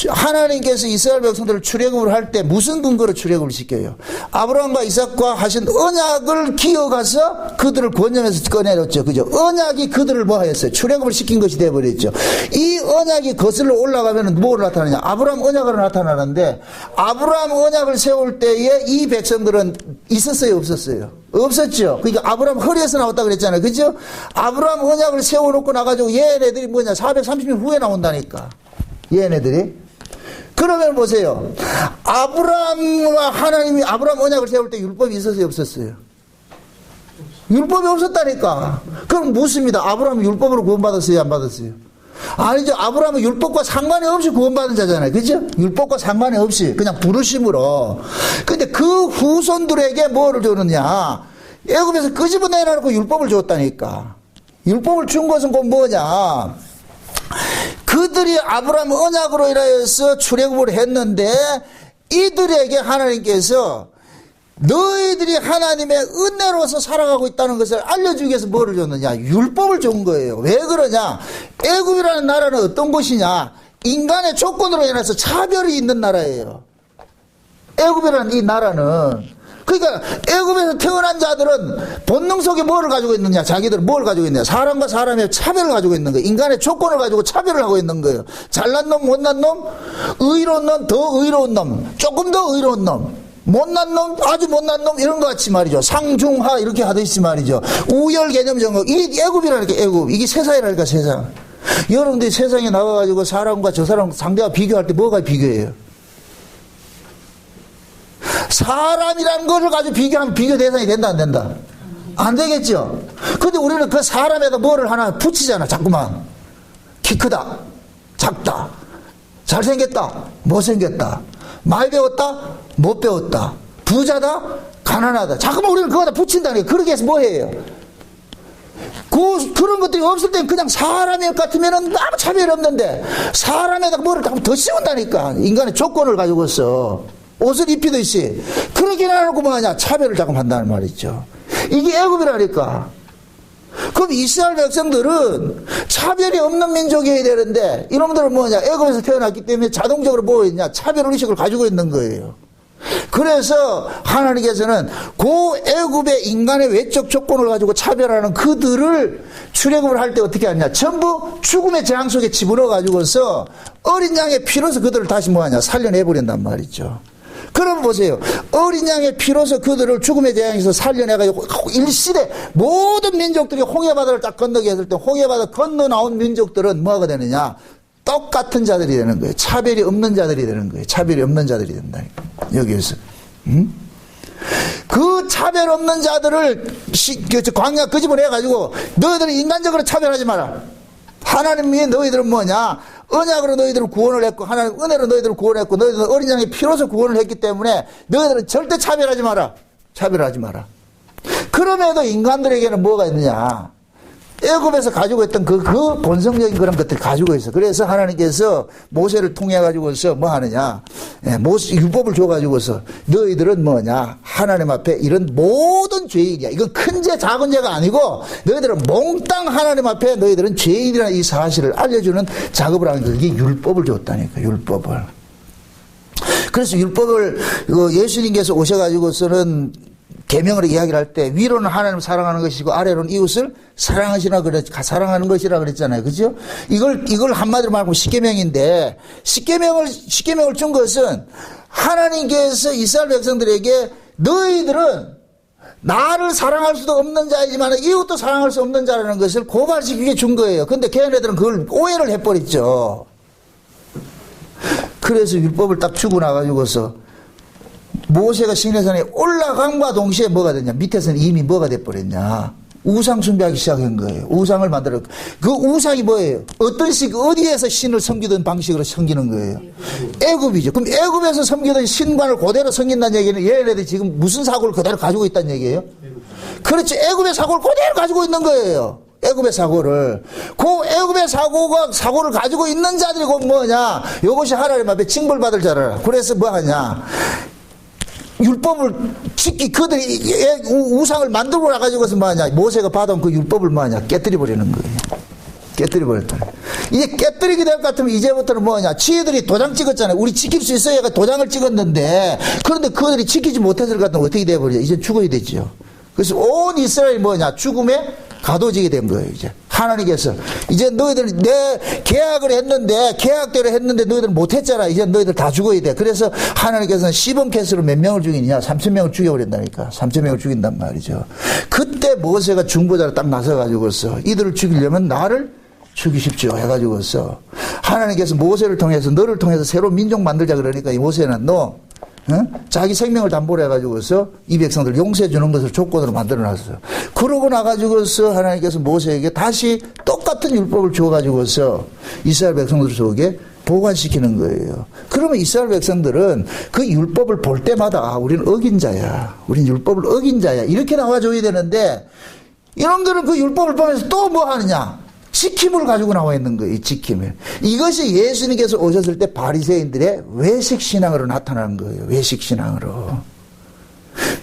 하나님께서 이스라엘 백성들을 출애굽을 할 때 무슨 근거로 출애굽을 시켜요? 아브라함과 이삭과 하신 언약을 기어가서 그들을 권념에서 꺼내줬죠. 그죠? 언약이 그들을 뭐 하였어요? 출애굽을 시킨 것이 되어버렸죠. 이 언약이 거슬러 올라가면 뭐로 나타나냐? 아브라함 언약으로 나타나는데, 아브라함 언약을 세울 때에 이 백성들은 있었어요? 없었어요? 없었죠. 그러니까 아브라함 허리에서 나왔다 그랬잖아요. 그죠? 아브라함 언약을 세워놓고 나가지고 얘네들이 뭐냐? 430년 후에 나온다니까. 얘네들이. 그러면 보세요. 아브라함과 하나님이 아브라함 언약을 세울 때 율법이 있었어요? 없었어요? 율법이 없었다니까. 그럼 묻습니다. 아브라함이 율법으로 구원받았어요? 안 받았어요? 아니죠. 아브라함은 율법과 상관이 없이 구원받은 자잖아요. 그죠? 율법과 상관이 없이 그냥 부르심으로. 근데 그 후손들에게 뭐를 주느냐? 애굽에서 끄집어내놓고 율법을 줬다니까. 율법을 준 것은 곧 뭐냐? 그들이 아브라함 언약으로 인하여서 출애굽을 했는데, 이들에게 하나님께서 너희들이 하나님의 은혜로서 살아가고 있다는 것을 알려주기 위해서 뭐를 줬느냐? 율법을 준 거예요. 왜 그러냐? 애굽이라는 나라는 어떤 곳이냐? 인간의 조건으로 인해서 차별이 있는 나라예요. 애굽이라는 이 나라는 그러니까 애굽에서 태어난 자들은 본능 속에 뭐를 가지고 있느냐? 자기들은 뭘 가지고 있느냐? 사람과 사람의 차별을 가지고 있는 거예요. 인간의 조건을 가지고 차별을 하고 있는 거예요. 잘난 놈, 못난 놈, 의로운 놈, 더 의로운 놈, 조금 더 의로운 놈, 못난 놈, 아주 못난 놈, 이런 것 같이 말이죠. 상중하 이렇게 하듯이 말이죠. 우열 개념 정거. 이게 애굽이라니까, 애굽. 이게 세상이라니까, 세상. 여러분들이 세상에 나가가지고 사람과 저 사람 상대와 비교할 때 뭐가 비교해요? 사람이라는 것을 가지고 비교하면 비교 대상이 된다, 안 된다? 안 되겠죠? 근데 우리는 그 사람에다 뭐를 하나 붙이잖아, 자꾸만. 키 크다, 작다, 잘생겼다, 못생겼다, 많이 배웠다, 못 배웠다, 부자다, 가난하다. 자꾸만 우리는 그거다 붙인다니까. 그렇게 해서 뭐 해요? 그런 것들이 없을 땐 그냥 사람일 같으면은 아무 차별이 없는데, 사람에다가 뭐를 더 씌운다니까. 인간의 조건을 가지고서. 옷을 입히듯이. 그렇게 해놓고 뭐하냐? 차별을 자꾸 한다는 말이죠. 이게 애굽이라니까. 그럼 이스라엘 백성들은 차별이 없는 민족이어야 되는데, 이놈들은 뭐냐? 애굽에서 태어났기 때문에 자동적으로 뭐 있냐? 차별의식을 가지고 있는 거예요. 그래서 하나님께서는 그 애굽의 인간의 외적 조건을 가지고 차별하는 그들을 출애굽을 할 때 어떻게 하냐? 전부 죽음의 재앙 속에 집어넣어 가지고서 어린 양의 피로서 그들을 다시 뭐하냐? 살려내버린단 말이죠. 그럼 보세요. 어린 양의 피로서 그들을 죽음의 재앙에서 살려내가지고 일시대 모든 민족들이 홍해바다를 딱 건너게 했을 때 홍해바다 건너 나온 민족들은 뭐가 되느냐? 똑같은 자들이 되는 거예요. 차별이 없는 자들이 되는 거예요. 차별이 없는 자들이 된다니까. 여기에서. 그 차별 없는 자들을 광야 끄집어내가지고 너희들은 인간적으로 차별하지 마라. 하나님이 너희들은 뭐냐? 언약으로 너희들을 구원을 했고 하나님 은혜로 너희들을 구원했고 너희들은 어린 양의 피로서 구원을 했기 때문에 너희들은 절대 차별하지 마라. 차별하지 마라. 그럼에도 인간들에게는 뭐가 있느냐? 애굽에서 가지고 있던 그 본성적인 그런 것들을 가지고 있어. 그래서 하나님께서 모세를 통해 가지고서 뭐 하느냐? 율법을 줘 가지고서 너희들은 뭐냐? 하나님 앞에 이런 모든 죄인이야. 이건 큰 죄, 작은 죄가 아니고 너희들은 몽땅 하나님 앞에 너희들은 죄인이라는 이 사실을 알려주는 작업을 하는 거예요. 이게 율법을 줬다니까. 율법을. 그래서 율법을 예수님께서 오셔가지고서는 계명으로 이야기를 할 때 위로는 하나님을 사랑하는 것이고 아래로는 이웃을 사랑하는 것이라 그랬잖아요. 그죠? 이걸 한마디로 말하면 십계명인데 십계명을 준 것은 하나님께서 이스라엘 백성들에게 너희들은 나를 사랑할 수도 없는 자이지만 이웃도 사랑할 수 없는 자라는 것을 고발시키게 준 거예요. 근데 걔네들은 그걸 오해를 해버렸죠. 그래서 율법을 딱 주고 나가지고서 모세가 시내산에 올라간과 동시에 뭐가 됐냐? 밑에서는 이미 뭐가 돼버렸냐? 우상 숭배하기 시작한 거예요. 우상을 만들어. 그 우상이 뭐예요? 어디에서 신을 섬기던 방식으로 섬기는 거예요? 애굽이죠. 그럼 애굽에서 섬기던 신관을 그대로 섬긴다는 얘기는 얘네들이 지금 무슨 사고를 그대로 가지고 있다는 얘기예요? 그렇죠. 애굽의 사고를 그대로 가지고 있는 거예요. 애굽의 사고를. 그 애굽의 사고를 가지고 있는 자들이 곧 뭐냐? 이것이 하나님 앞에 징벌받을 자라. 그래서 뭐 하냐? 율법을 그들이 우상을 만들고 나가지고서 뭐하냐? 모세가 받아온 그 율법을 뭐하냐? 깨뜨려버리는 거예요. 깨뜨려버렸다. 이제 깨뜨리게 될 것 같으면 이제부터는 뭐하냐? 지혜들이 도장 찍었잖아요. 우리 지킬 수 있어야 도장을 찍었는데, 그런데 그들이 지키지 못했을 것 같으면 어떻게 돼버려? 이제 죽어야 되죠. 그래서 온 이스라엘이 뭐냐? 죽음에 가둬지게 된 거예요, 이제. 하나님께서. 이제 너희들 내 계약을 했는데, 계약대로 했는데 너희들 못했잖아. 이제 너희들 다 죽어야 돼. 그래서 하나님께서는 시범 케이스로 몇 명을 죽이느냐? 3,000명을 죽여버린다니까. 3,000명을 죽인단 말이죠. 그때 모세가 중보자로 딱 나서가지고서 이들을 죽이려면 나를 죽이십시오. 해가지고서 하나님께서 모세를 통해서 너를 통해서 새로운 민족 만들자 그러니까 이 모세는 자기 생명을 담보로 해가지고서 이 백성들 용서해 주는 것을 조건으로 만들어놨어요. 그러고 나가지고서 하나님께서 모세에게 다시 똑같은 율법을 주어가지고서 이스라엘 백성들 속에 보관시키는 거예요. 그러면 이스라엘 백성들은 그 율법을 볼 때마다 우리는 어긴 자야. 우리는 율법을 어긴 자야. 이렇게 나와줘야 되는데 이놈들은 그 율법을 보면서 또 뭐 하느냐? 지킴을 가지고 나와 있는 거예요. 지킴을. 이것이 예수님께서 오셨을 때 바리새인들의 외식신앙으로 나타나는 거예요. 외식신앙으로.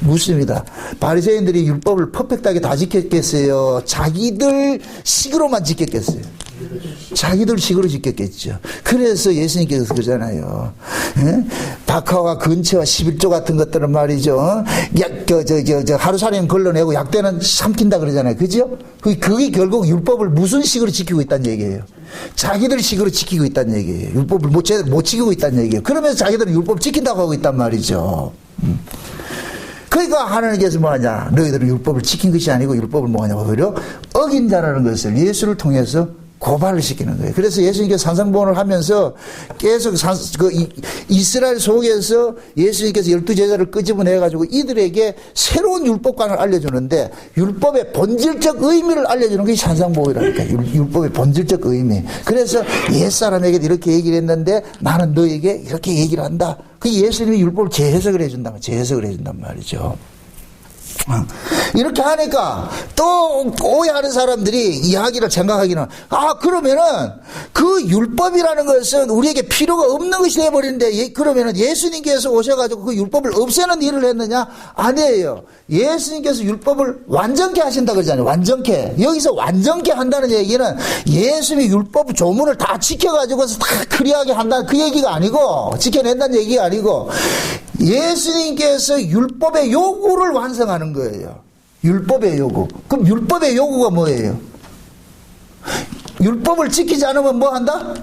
묻습니다. 바리새인들이 율법을 퍼펙트하게 다 지켰겠어요? 자기들 식으로만 지켰겠어요? 자기들 식으로 지켰겠죠. 그래서 예수님께서 그러잖아요. 박하와 근처와 11조 같은 것들은 말이죠. 하루살이는 걸러내고 약대는 삼킨다 그러잖아요. 그죠? 그게 결국 율법을 무슨 식으로 지키고 있다는 얘기예요. 자기들 식으로 지키고 있다는 얘기예요. 율법을 못 지키고 있다는 얘기예요. 그러면서 자기들은 율법 지킨다고 하고 있단 말이죠. 그러니까 하나님께서 뭐하냐, 너희들은 율법을 지킨 것이 아니고 율법을 뭐하냐, 오히려 어긴 자라는 것을 예수를 통해서 고발을 시키는 거예요. 그래서 예수님께서 산상보훈을 하면서 계속 이스라엘 속에서 예수님께서 12제자를 끄집어내가지고 이들에게 새로운 율법관을 알려주는데, 율법의 본질적 의미를 알려주는 것이 산상보훈이라니까. 율법의 본질적 의미. 그래서 옛사람에게 이렇게 얘기를 했는데 나는 너에게 이렇게 얘기를 한다. 그 예수님이 율법을 재해석을 해준단 말이죠. 이렇게 하니까 또 오해하는 사람들이 이야기를 생각하기는, 그러면은 그 율법이라는 것은 우리에게 필요가 없는 것이 되어버리는데, 그러면은 예수님께서 오셔가지고 그 율법을 없애는 일을 했느냐? 아니에요. 예수님께서 율법을 완전케 하신다 그러잖아요. 완전케. 여기서 완전케 한다는 얘기는 예수님이 율법 조문을 다 지켜가지고서 다 크리하게 한다는 그 얘기가 아니고, 지켜낸다는 얘기가 아니고, 예수님께서 율법의 요구를 완성하는 거예요. 율법의 요구. 그럼 율법의 요구가 뭐예요? 율법을 지키지 않으면 뭐 한다?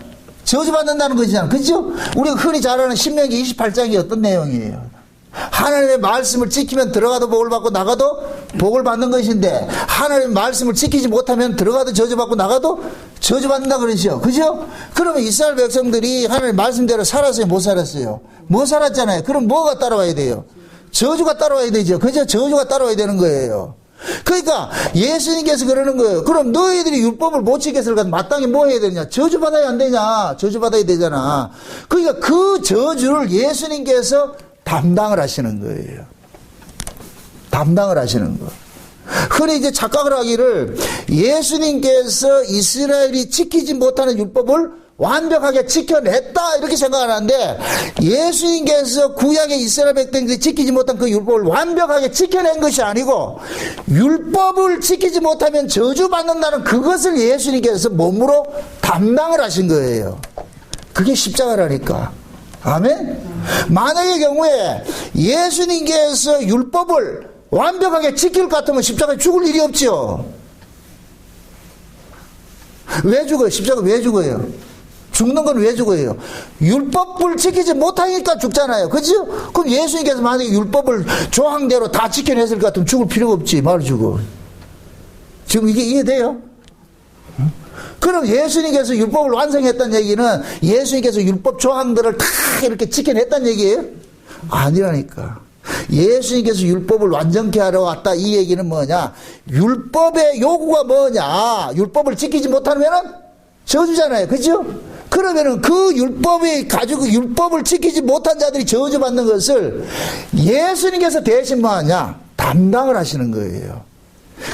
저주받는다는 거잖아. 그죠? 우리가 흔히 잘 아는 신명기 28장이 어떤 내용이에요? 하나님의 말씀을 지키면 들어가도 복을 받고 나가도 복을 받는 것인데, 하나님의 말씀을 지키지 못하면 들어가도 저주받고 나가도 저주받는다 그러죠. 그죠? 그러면 이스라엘 백성들이 하나님의 말씀대로 살았어요? 못 살았어요? 못 살았잖아요. 그럼 뭐가 따라와야 돼요? 저주가 따라와야 되죠. 그죠? 저주가 따라와야 되는 거예요. 그러니까 예수님께서 그러는 거예요. 그럼 너희들이 율법을 못 지켰을 때 마땅히 뭐 해야 되냐? 저주받아야 안 되냐? 저주받아야 되잖아. 그러니까 그 저주를 예수님께서 담당을 하시는 거예요. 담당을 하시는 거. 흔히 이제 착각을 하기를, 예수님께서 이스라엘이 지키지 못하는 율법을 완벽하게 지켜냈다 이렇게 생각을 하는데, 예수님께서 구약의 이스라엘 백성들이 지키지 못한 그 율법을 완벽하게 지켜낸 것이 아니고, 율법을 지키지 못하면 저주받는다는 그것을 예수님께서 몸으로 담당을 하신 거예요. 그게 십자가라니까. 아멘? 만약의 경우에 예수님께서 율법을 완벽하게 지킬 것 같으면 십자가에 죽을 일이 없죠. 왜 죽어요? 십자가 왜 죽어요? 죽는 건 왜 죽어요? 율법을 지키지 못하니까 죽잖아요. 그죠? 그럼 예수님께서 만약에 율법을 조항대로 다 지켜냈을 것 같으면 죽을 필요가 없지. 말 죽어. 지금 이게 이해돼요? 그럼 예수님께서 율법을 완성했다는 얘기는 예수님께서 율법 조항들을 다 이렇게 지켜냈다는 얘기예요? 아니라니까. 예수님께서 율법을 완전케 하러 왔다 이 얘기는 뭐냐? 율법의 요구가 뭐냐? 율법을 지키지 못하면은 저주잖아요. 그죠? 그러면은 그 율법이 가지고 율법을 지키지 못한 자들이 저주받는 것을 예수님께서 대신 뭐하냐? 담당을 하시는 거예요.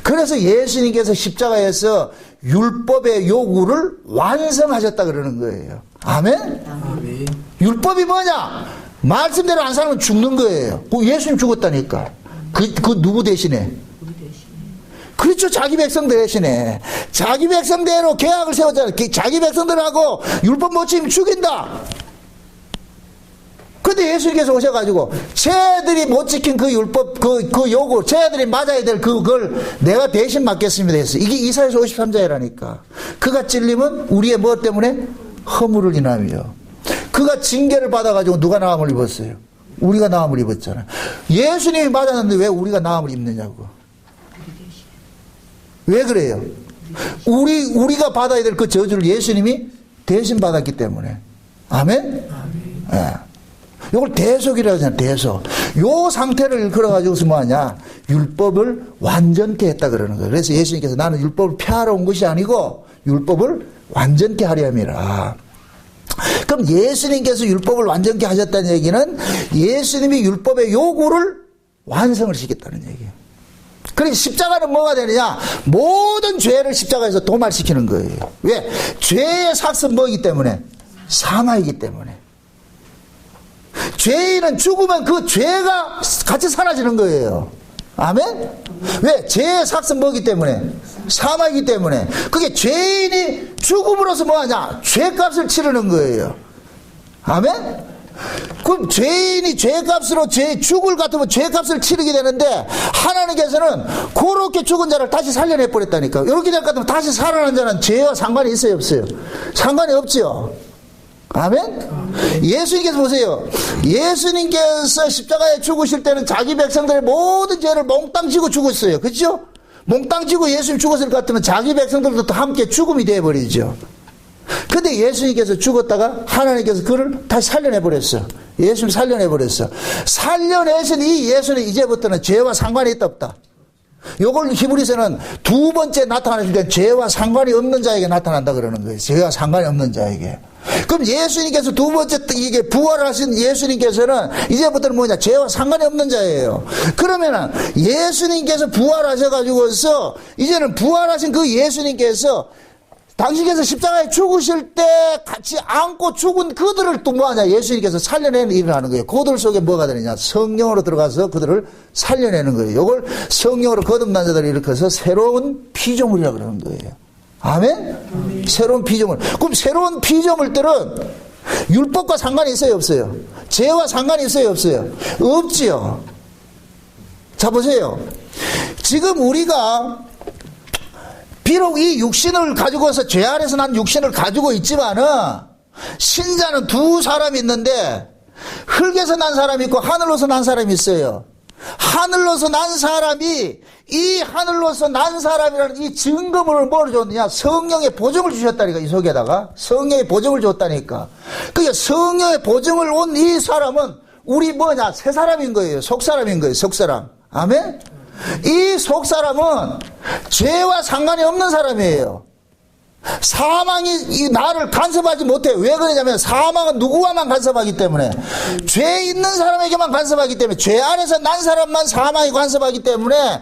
그래서 예수님께서 십자가에서 율법의 요구를 완성하셨다 그러는 거예요. 아멘? 아멘. 율법이 뭐냐? 말씀대로 안 살면 죽는 거예요. 예수님 죽었다니까. 그 누구 대신에? 그렇죠. 자기 백성 대신에. 자기 백성대로 계약을 세웠잖아요. 자기 백성들하고 율법 못 지키면 죽인다. 근데 예수님께서 오셔가지고 쟤들이 못 지킨 그 율법 그 요구, 쟤들이 맞아야 될 그걸 내가 대신 맡겠습니다 했어요. 이게 이사야서 53장이라니까. 그가 찔림은 우리의 뭐 때문에? 허물을 인하며. 그가 징계를 받아가지고 누가 나음을 입었어요? 우리가 나음을 입었잖아요. 예수님이 맞았는데 왜 우리가 나음을 입느냐고. 왜 그래요? 우리가 받아야 될 그 저주를 예수님이 대신 받았기 때문에. 아멘? 예. 이걸 대속이라고 하잖아요. 대속. 요 상태를 일컬어가지고서 뭐하냐? 율법을 완전케 했다 그러는 거예요. 그래서 예수님께서 나는 율법을 폐하러 온 것이 아니고 율법을 완전케 하려 함이라. 그럼 예수님께서 율법을 완전케 하셨다는 얘기는 예수님이 율법의 요구를 완성을 시켰다는 얘기예요. 그러니까 십자가는 뭐가 되느냐? 모든 죄를 십자가에서 도말시키는 거예요. 왜? 죄의 삭은 뭐이기 때문에? 사망이기 때문에. 죄인은 죽으면 그 죄가 같이 사라지는 거예요. 아멘? 왜? 죄의 삭은 뭐이기 때문에? 사망이기 때문에. 그게 죄인이 죽음으로써 뭐하냐? 죄값을 치르는 거예요. 아멘? 그럼 죄인이 죄값으로 죽을 같으면 죄값을 치르게 되는데 하나님께서는 그렇게 죽은 자를 다시 살려내 버렸다니까. 이렇게 될 것 같으면 다시 살아난 자는 죄와 상관이 있어요, 없어요? 상관이 없죠. 아멘? 예수님께서 보세요. 예수님께서 십자가에 죽으실 때는 자기 백성들의 모든 죄를 몽땅 지고 죽었어요. 그렇죠? 몽땅 지고 예수님 죽었을 것 같으면 자기 백성들도 함께 죽음이 되어버리죠. 근데 예수님께서 죽었다가 하나님께서 그를 다시 살려내버렸어. 예수님 살려내버렸어. 살려내신 이 예수는 이제부터는 죄와 상관이 있다 없다. 요걸 히브리서는 두 번째 나타나실 때 죄와 상관이 없는 자에게 나타난다 그러는 거예요. 죄와 상관이 없는 자에게. 그럼 예수님께서 두 번째 이게 부활하신 예수님께서는 이제부터는 뭐냐? 죄와 상관이 없는 자예요. 그러면은 예수님께서 부활하셔가지고서 이제는 부활하신 그 예수님께서 당신께서 십자가에 죽으실 때 같이 안고 죽은 그들을 또 뭐하냐? 예수님께서 살려내는 일을 하는 거예요. 그들 속에 뭐가 되느냐? 성령으로 들어가서 그들을 살려내는 거예요. 이걸 성령으로 거듭난 자들을 일으켜서 새로운 피조물이라고 그러는 거예요. 아멘? 새로운 피조물. 그럼 새로운 피조물들은 율법과 상관이 있어요, 없어요? 죄와 상관이 있어요, 없어요? 없지요. 자, 보세요. 지금 우리가 비록 이 육신을 가지고서 죄 아래서 난 육신을 가지고 있지만은 신자는 두 사람이 있는데 흙에서 난 사람이 있고 하늘로서 난 사람이 있어요. 하늘로서 난 사람이 이 하늘로서 난 사람이라는 이 증거물을 뭐로 줬느냐? 성령의 보증을 주셨다니까. 이 속에다가 성령의 보증을 줬다니까. 그러니까 성령의 보증을 온 이 사람은 우리 뭐냐? 새 사람인 거예요. 속 사람인 거예요. 속 사람. 아멘? 이 속 사람은 죄와 상관이 없는 사람이에요. 사망이 이 나를 간섭하지 못해. 왜 그러냐면 사망은 누구와만 간섭하기 때문에, 죄 있는 사람에게만 간섭하기 때문에, 죄 안에서 난 사람만 사망이 간섭하기 때문에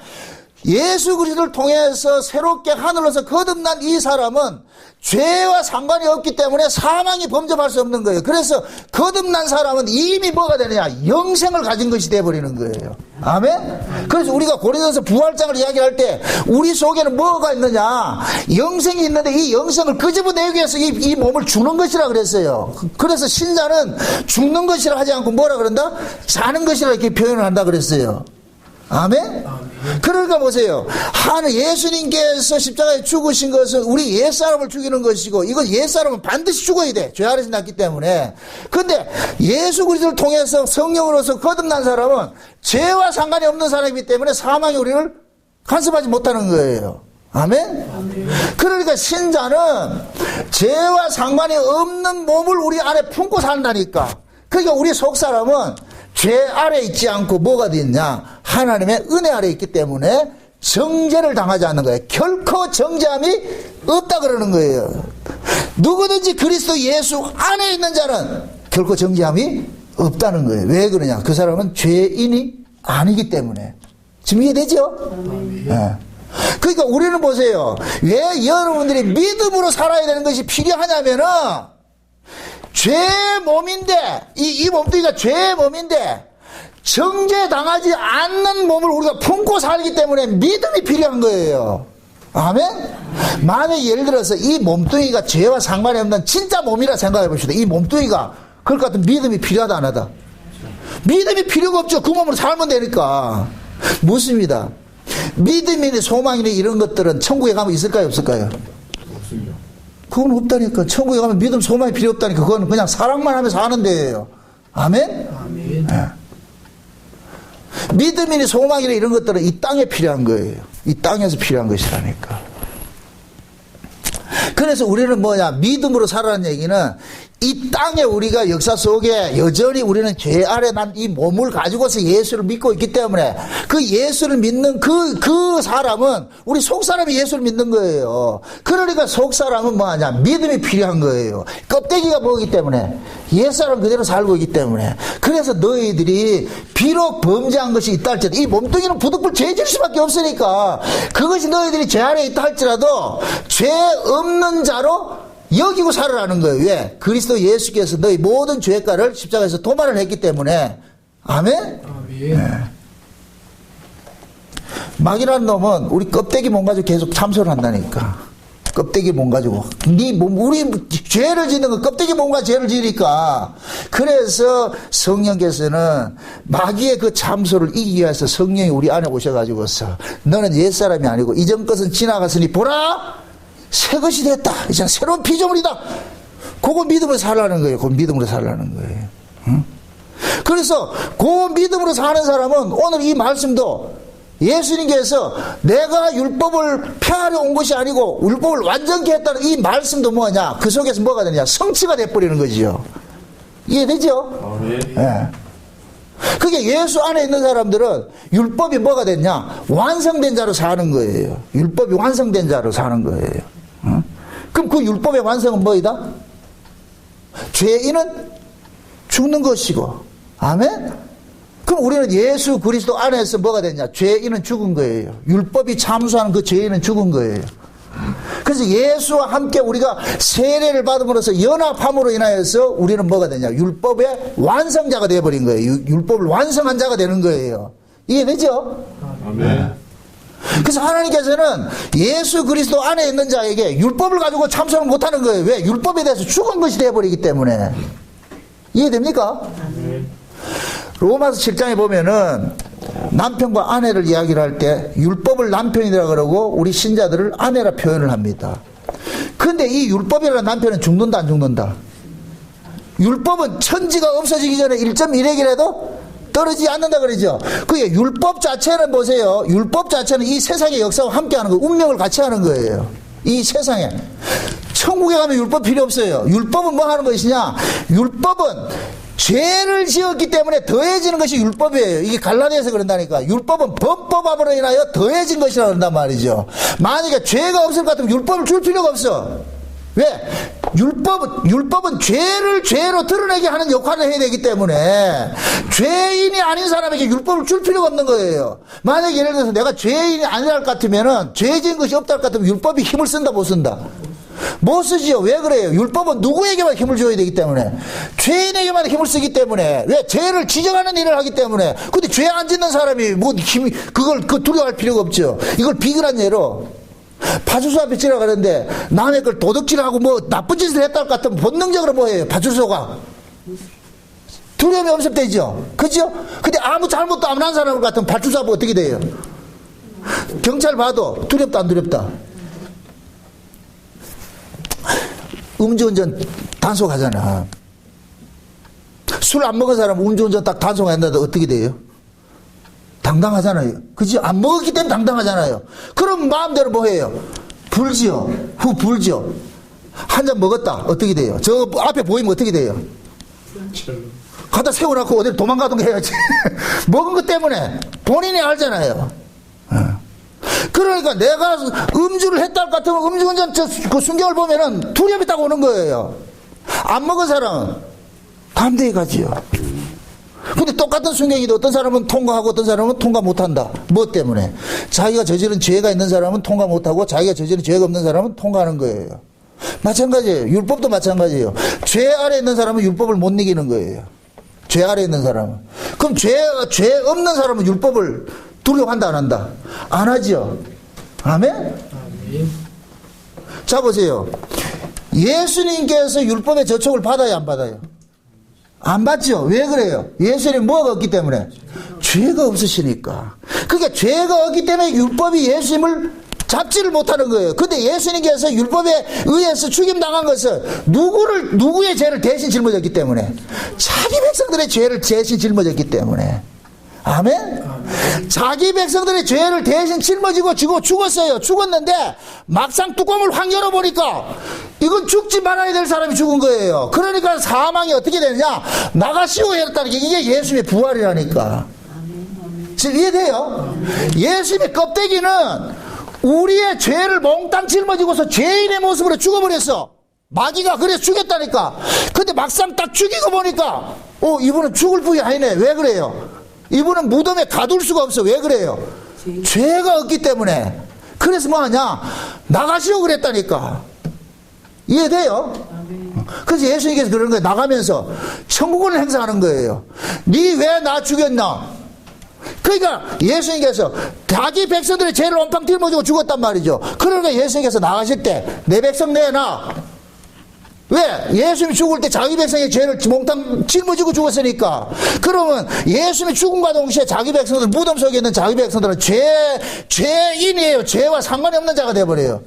예수 그리스도를 통해서 새롭게 하늘로서 거듭난 이 사람은 죄와 상관이 없기 때문에 사망이 범접할 수 없는 거예요. 그래서 거듭난 사람은 이미 뭐가 되느냐? 영생을 가진 것이 되어버리는 거예요. 아멘? 그래서 우리가 고린도서 부활장을 이야기할 때 우리 속에는 뭐가 있느냐? 영생이 있는데 이 영생을 끄집어내기 위해서 이 몸을 주는 것이라 그랬어요. 그래서 신자는 죽는 것이라 하지 않고 뭐라 그런다? 사는 것이라 이렇게 표현을 한다 그랬어요. 아멘? 그러니까 보세요. 예수님께서 십자가에 죽으신 것은 우리 옛사람을 죽이는 것이고, 이건 옛사람은 반드시 죽어야 돼. 죄 아래서 났기 때문에. 근데 예수 그리스도를 통해서 성령으로서 거듭난 사람은 죄와 상관이 없는 사람이기 때문에 사망이 우리를 간섭하지 못하는 거예요. 아멘? 그러니까 신자는 죄와 상관이 없는 몸을 우리 안에 품고 산다니까. 그러니까 우리 속 사람은 죄 아래 있지 않고 뭐가 되냐? 하나님의 은혜 아래 있기 때문에 정죄를 당하지 않는 거예요. 결코 정죄함이 없다 그러는 거예요. 누구든지 그리스도 예수 안에 있는 자는 결코 정죄함이 없다는 거예요. 왜 그러냐? 그 사람은 죄인이 아니기 때문에. 지금 이해되죠? 네. 그러니까 우리는 보세요. 왜 여러분들이 믿음으로 살아야 되는 것이 필요하냐면은 죄 몸인데, 이 몸뚱이가 죄 몸인데, 정죄 당하지 않는 몸을 우리가 품고 살기 때문에 믿음이 필요한 거예요. 아멘? 만약 예를 들어서 이 몸뚱이가 죄와 상관이 없는 진짜 몸이라 생각해 봅시다. 이 몸뚱이가 그럴 것 같은 믿음이 필요하다, 안 하다? 믿음이 필요가 없죠. 그 몸으로 살면 되니까. 묻습니다. 믿음이니 소망이니 이런 것들은 천국에 가면 있을까요, 없을까요? 그건 없다니까. 천국에 가면 믿음, 소망이 필요 없다니까. 그건 그냥 사랑만 하면서 하는 데예요. 아멘? 아멘. 네. 믿음이니 소망이니 이런 것들은 이 땅에 필요한 거예요. 이 땅에서 필요한 것이라니까. 그래서 우리는 뭐냐? 믿음으로 살아라는 얘기는 이 땅에 우리가 역사 속에 여전히 우리는 죄 아래 난 이 몸을 가지고서 예수를 믿고 있기 때문에 그 예수를 믿는 그 사람은 우리 속 사람이 예수를 믿는 거예요. 그러니까 속 사람은 뭐하냐? 믿음이 필요한 거예요. 껍데기가 뭐기 때문에 옛사람 그대로 살고 있기 때문에. 그래서 너희들이 비록 범죄한 것이 있다 할지라도 이 몸뚱이는 부득불 죄질 수밖에 없으니까 그것이 너희들이 죄 아래 있다 할지라도 죄 없는 자로 여기고 살으라는 거예요. 왜? 그리스도 예수께서 너희 모든 죄가를 십자가에서 도말을 했기 때문에. 아멘? 아멘. 네. 마귀라는 놈은 우리 껍데기 몸 가지고 계속 참소를 한다니까. 껍데기 몸 가지고. 우리 죄를 짓는 거 껍데기 몸과 죄를 지으니까. 그래서 성령께서는 마귀의 그 참소를 이기기 위해서 성령이 우리 안에 오셔가지고서 너는 옛사람이 아니고 이전 것은 지나갔으니 보라! 새 것이 됐다. 이제 새로운 피조물이다. 그거 믿음으로 살라는 거예요. 그거 믿음으로 살라는 거예요. 응? 그래서 그 믿음으로 사는 사람은 오늘 이 말씀도 예수님께서 내가 율법을 폐하려 온 것이 아니고 율법을 완전케 했다는 이 말씀도 뭐냐? 그 속에서 뭐가 되냐? 성취가 돼버리는 거지요. 이해되죠? 예. 그게 예수 안에 있는 사람들은 율법이 뭐가 됐냐? 완성된 자로 사는 거예요. 율법이 완성된 자로 사는 거예요. 응? 그럼 그 율법의 완성은 뭐이다? 죄인은 죽는 것이고, 아멘? 그럼 우리는 예수 그리스도 안에서 뭐가 됐냐? 죄인은 죽은 거예요. 율법이 참수하는 그 죄인은 죽은 거예요. 그래서 예수와 함께 우리가 세례를 받음으로써 연합함으로 인하여서 우리는 뭐가 되냐? 율법의 완성자가 되어버린 거예요. 율법을 완성한 자가 되는 거예요. 이해되죠? 아멘. 그래서 하나님께서는 예수 그리스도 안에 있는 자에게 율법을 가지고 참선을 못하는 거예요. 왜? 율법에 대해서 죽은 것이 되어버리기 때문에. 이해됩니까? 아멘. 로마서 7장에 보면은 남편과 아내를 이야기를 할 때 율법을 남편이라 그러고 우리 신자들을 아내라 표현을 합니다. 근데 이 율법이라는 남편은 죽는다 안 죽는다? 율법은 천지가 없어지기 전에 1.1핵이라도 떨어지지 않는다 그러죠. 그게 율법 자체는 보세요. 율법 자체는 이 세상의 역사와 함께 하는 거예요. 운명을 같이 하는 거예요. 이 세상에. 천국에 가면 율법 필요 없어요. 율법은 뭐 하는 것이냐? 율법은 죄를 지었기 때문에 더해지는 것이 율법이에요. 이게 갈라디아에서 그런다니까. 율법은 범법함으로 인하여 더해진 것이라고 그런단 말이죠. 만약에 죄가 없을 것 같으면 율법을 줄 필요가 없어. 왜? 율법은 죄를 죄로 드러내게 하는 역할을 해야 되기 때문에 죄인이 아닌 사람에게 율법을 줄 필요가 없는 거예요. 만약에 예를 들어서 내가 죄인이 아니랄 것 같으면은 죄 지은 것이 없다 할 것 같으면 율법이 힘을 쓴다 못 쓴다? 못 쓰지요. 왜 그래요? 율법은 누구에게만 힘을 줘야 되기 때문에. 죄인에게만 힘을 쓰기 때문에. 왜? 죄를 지정하는 일을 하기 때문에. 근데 죄 안 짓는 사람이 뭐 힘이, 그걸 두려워할 필요가 없죠. 이걸 비근한 예로. 파출소 앞에 지나가는데 남의 걸 도둑질하고 뭐 나쁜 짓을 했다 할 것 같으면 본능적으로 뭐 해요? 파출소가. 두려움이 없었대죠. 그죠? 근데 아무 잘못도 안 한 사람 같으면 파출소 앞에 어떻게 돼요? 경찰 봐도 두렵다 안 두렵다? 음주운전 단속하잖아. 술 안 먹은 사람 음주운전 딱 단속한다도 어떻게 돼요? 당당하잖아요. 그지? 안 먹었기 때문에 당당하잖아요. 그럼 마음대로 뭐 해요? 불지요. 불지요. 한 잔 먹었다. 어떻게 돼요? 저 앞에 보이면 어떻게 돼요? 갖다 세워놓고 어딜 도망가던가 해야지. 먹은 것 때문에 본인이 알잖아요. 그러니까 내가 음주를 했다 할 것 같으면 음주운전 그 순경을 보면은 두려움이 딱 오는 거예요. 안 먹은 사람은 담대히 가지요. 근데 똑같은 순경이도 어떤 사람은 통과하고 어떤 사람은 통과 못한다. 뭐 때문에? 자기가 저지른 죄가 있는 사람은 통과 못하고 자기가 저지른 죄가 없는 사람은 통과하는 거예요. 마찬가지예요. 율법도 마찬가지예요. 죄 아래 있는 사람은 율법을 못 이기는 거예요. 죄 아래 있는 사람은. 그럼 죄 없는 사람은 율법을 두려워한다 안 한다? 안 하죠. 아멘? 자 보세요. 예수님께서 율법의 저촉을 받아야 안 받아요? 안 받죠. 왜 그래요? 예수님 뭐가 없기 때문에? 죄가 없으시니까. 그러니까 죄가 없기 때문에 율법이 예수님을 잡지를 못하는 거예요. 근데 예수님께서 율법에 의해서 죽임당한 것은 누구의 죄를 대신 짊어졌기 때문에? 자기 백성들의 죄를 대신 짊어졌기 때문에. 아멘? 자기 백성들의 죄를 대신 짊어지고 죽었어요. 죽었는데 막상 뚜껑을 확 열어보니까 이건 죽지 말아야 될 사람이 죽은 거예요. 그러니까 사망이 어떻게 되느냐? 나가시오 했다는 게 이게 예수님의 부활이라니까. 지금 이해돼요? 예수님의 껍데기는 우리의 죄를 몽땅 짊어지고서 죄인의 모습으로 죽어버렸어. 마귀가 그래서 죽였다니까. 근데 막상 딱 죽이고 보니까 이분은 죽을 뿐이 아니네. 왜 그래요? 이분은 무덤에 가둘 수가 없어. 왜 그래요? 죄가 없기 때문에. 그래서 뭐하냐? 나가시오 그랬다니까. 이해돼요? 그래서 예수님께서 그런 거예요. 나가면서 천국을 행사하는 거예요. 니 왜 나 죽였나? 그러니까 예수님께서 자기 백성들의 죄를 온팡 짊어지고 죽었단 말이죠. 그러니까 예수님께서 나가실 때 내 백성 내놔. 왜? 예수님이 죽을 때 자기 백성의 죄를 몽땅 짊어지고 죽었으니까. 그러면 예수님이 죽음과 동시에 자기 백성들, 무덤 속에 있는 자기 백성들은 죄인이에요. 죄와 상관이 없는 자가 되어버려요.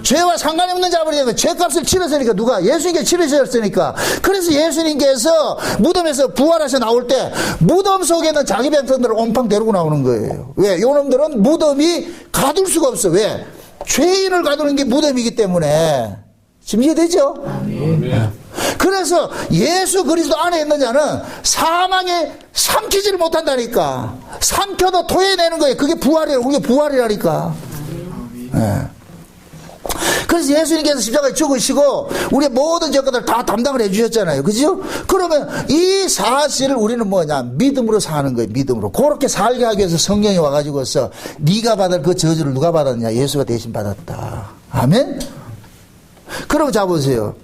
죄와 상관이 없는 자가 되어버리니까 죄값을 치렀으니까 누가? 예수님께 치르셨으니까. 그래서 예수님께서 무덤에서 부활하셔 나올 때 무덤 속에 있는 자기 백성들을 온팡 데리고 나오는 거예요. 왜? 요놈들은 무덤이 가둘 수가 없어. 왜? 죄인을 가두는 게 무덤이기 때문에. 지금 이해되죠? 그래서 예수 그리스도 안에 있는 자는 사망에 삼키지를 못한다니까. 삼켜도 토해내는 거예요. 그게 부활이에요. 그게 부활이라니까. 네. 그래서 예수님께서 십자가에 죽으시고 우리의 모든 죄값을 다 담당을 해주셨잖아요. 그죠? 그러면 이 사실을 우리는 뭐냐? 믿음으로 사는 거예요. 믿음으로. 그렇게 살게 하기 위해서 성령이 와가지고서 네가 받을 그 저주를 누가 받았냐? 예수가 대신 받았다. 아멘? 그럼 자보세요.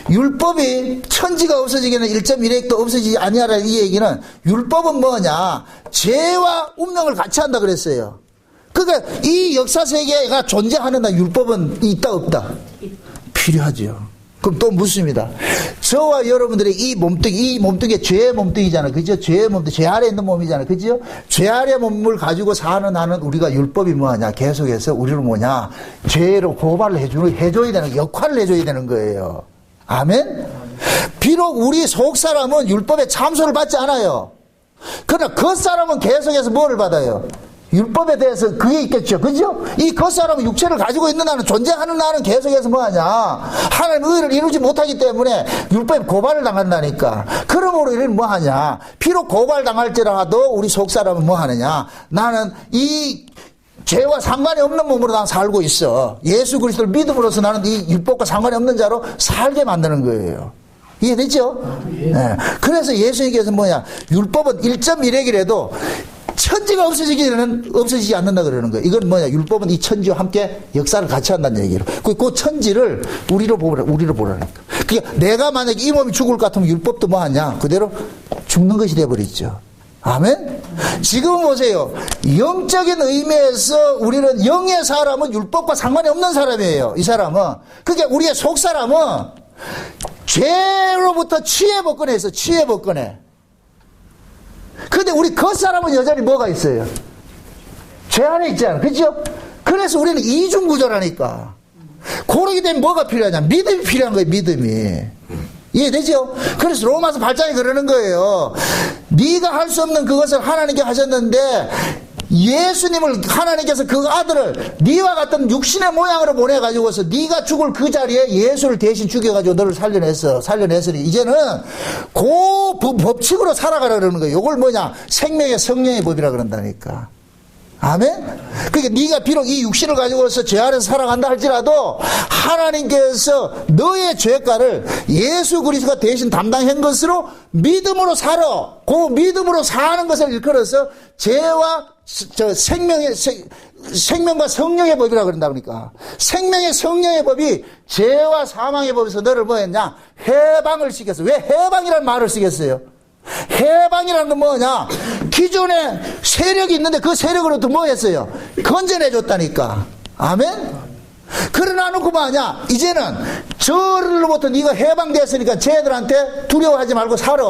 율법이 천지가 없어지기는 1.1핵도 없어지지 아니하라는 이 얘기는 율법은 뭐냐? 죄와 운명을 같이 한다 그랬어요. 그러니까 이 역사 세계가 존재하는 날 율법은 있다 없다? 필요하죠. 그럼 또 묻습니다. 저와 여러분들의 이 몸뚱이 죄의 몸뚱이잖아요. 그죠? 죄의 몸뚱이, 죄 아래 있는 몸이잖아요. 그죠? 죄 아래 몸을 가지고 사는 나는 우리가 율법이 뭐하냐? 계속해서 우리는 뭐냐? 죄로 고발을 해줘야 되는, 역할을 해줘야 되는 거예요. 아멘? 비록 우리 속 사람은 율법에 참소를 받지 않아요. 그러나 겉사람은 계속해서 뭐를 받아요? 율법에 대해서 그게 있겠죠. 그죠? 이 겉사람은 육체를 가지고 있는 나는, 존재하는 나는 계속해서 뭐하냐? 하나님의 의를 이루지 못하기 때문에 율법에 고발을 당한다니까. 그러므로 우리는 뭐하냐? 비록 고발당할지라도 우리 속사람은 뭐하느냐? 나는 이 죄와 상관이 없는 몸으로 난 살고 있어. 예수 그리스도를 믿음으로써 나는 이 율법과 상관이 없는 자로 살게 만드는 거예요. 이해되죠? 네. 그래서 예수님께서 뭐냐? 율법은 1.1핵이라도 천지가 없어지지 않는다 그러는 거예요. 이건 뭐냐? 율법은 이 천지와 함께 역사를 같이 한다는 얘기예요. 그 천지를 우리로 보라니까. 그러니까 내가 만약에 이 몸이 죽을 것 같으면 율법도 뭐 하냐? 그대로 죽는 것이 되어버리죠. 아멘? 지금 보세요. 영적인 의미에서 우리는 영의 사람은 율법과 상관이 없는 사람이에요. 이 사람은. 그러니까 우리의 속 사람은 죄로부터 취해복권에 있어. 취해복권에. 근데 우리 겉사람은 여전히 뭐가 있어요? 죄 안에 있잖아. 그죠? 그래서 우리는 이중구조라니까. 그러기 때문에 뭐가 필요하냐? 믿음이 필요한 거예요. 믿음이. 이해되죠? 그래서 로마서 8장에 그러는 거예요. 네가 할 수 없는 그것을 하나님께 하셨는데 예수님을, 하나님께서 그 아들을 네와 같은 육신의 모양으로 보내가지고서 네가 죽을 그 자리에 예수를 대신 죽여가지고 너를 살려냈으니 이제는 그 법칙으로 살아가라 그러는 거예요. 이걸 뭐냐? 생명의 성령의 법이라 그런다니까. 아멘? 그러니까 네가 비록 이 육신을 가지고서 죄 아래서 살아간다 할지라도 하나님께서 너의 죄가를 예수 그리스도가 대신 담당한 것으로 믿음으로 살아. 그 믿음으로 사는 것을 일컬어서 죄와 생명과 성령의 법이라고 그런다 그러니까. 생명의 성령의 법이 죄와 사망의 법에서 너를 뭐 했냐? 해방을 시켰어. 왜 해방이라는 말을 쓰겠어요? 해방이라는 건 뭐냐? 기존에 세력이 있는데 그 세력으로부터 뭐 했어요? 건져내줬다니까. 아멘? 그러나 놓고 뭐하냐? 이제는 저로부터 네가 해방됐으니까 쟤들한테 두려워하지 말고 살아.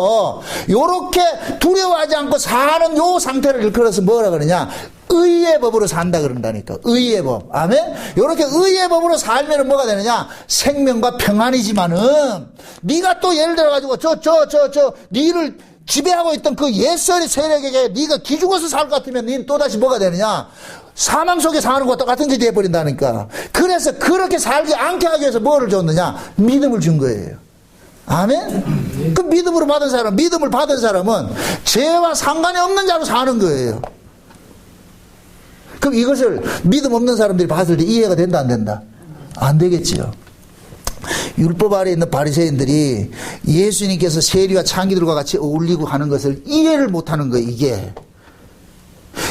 요렇게 두려워하지 않고 사는 요 상태를 일컬어서 뭐라 그러냐? 의의 법으로 산다 그런다니까. 의의 법. 아멘? 요렇게 의의 법으로 살면 뭐가 되느냐? 생명과 평안이지만은 네가 또 예를 들어가지고 니를 지배하고 있던 그 옛설의 세력에게 네가 기죽어서 살 것 같으면 니는 또다시 뭐가 되느냐? 사망 속에 사는 것과 똑같은 게 되어버린다니까. 그래서 그렇게 살지 않게 하기 위해서 뭐를 줬느냐? 믿음을 준 거예요. 아멘? 그 믿음을 받은 사람은 죄와 상관이 없는 자로 사는 거예요. 그럼 이것을 믿음 없는 사람들이 봤을 때 이해가 된다 안 된다? 안 되겠지요. 율법 아래에 있는 바리새인들이 예수님께서 세리와 창기들과 같이 어울리고 하는 것을 이해를 못하는 거예요. 이게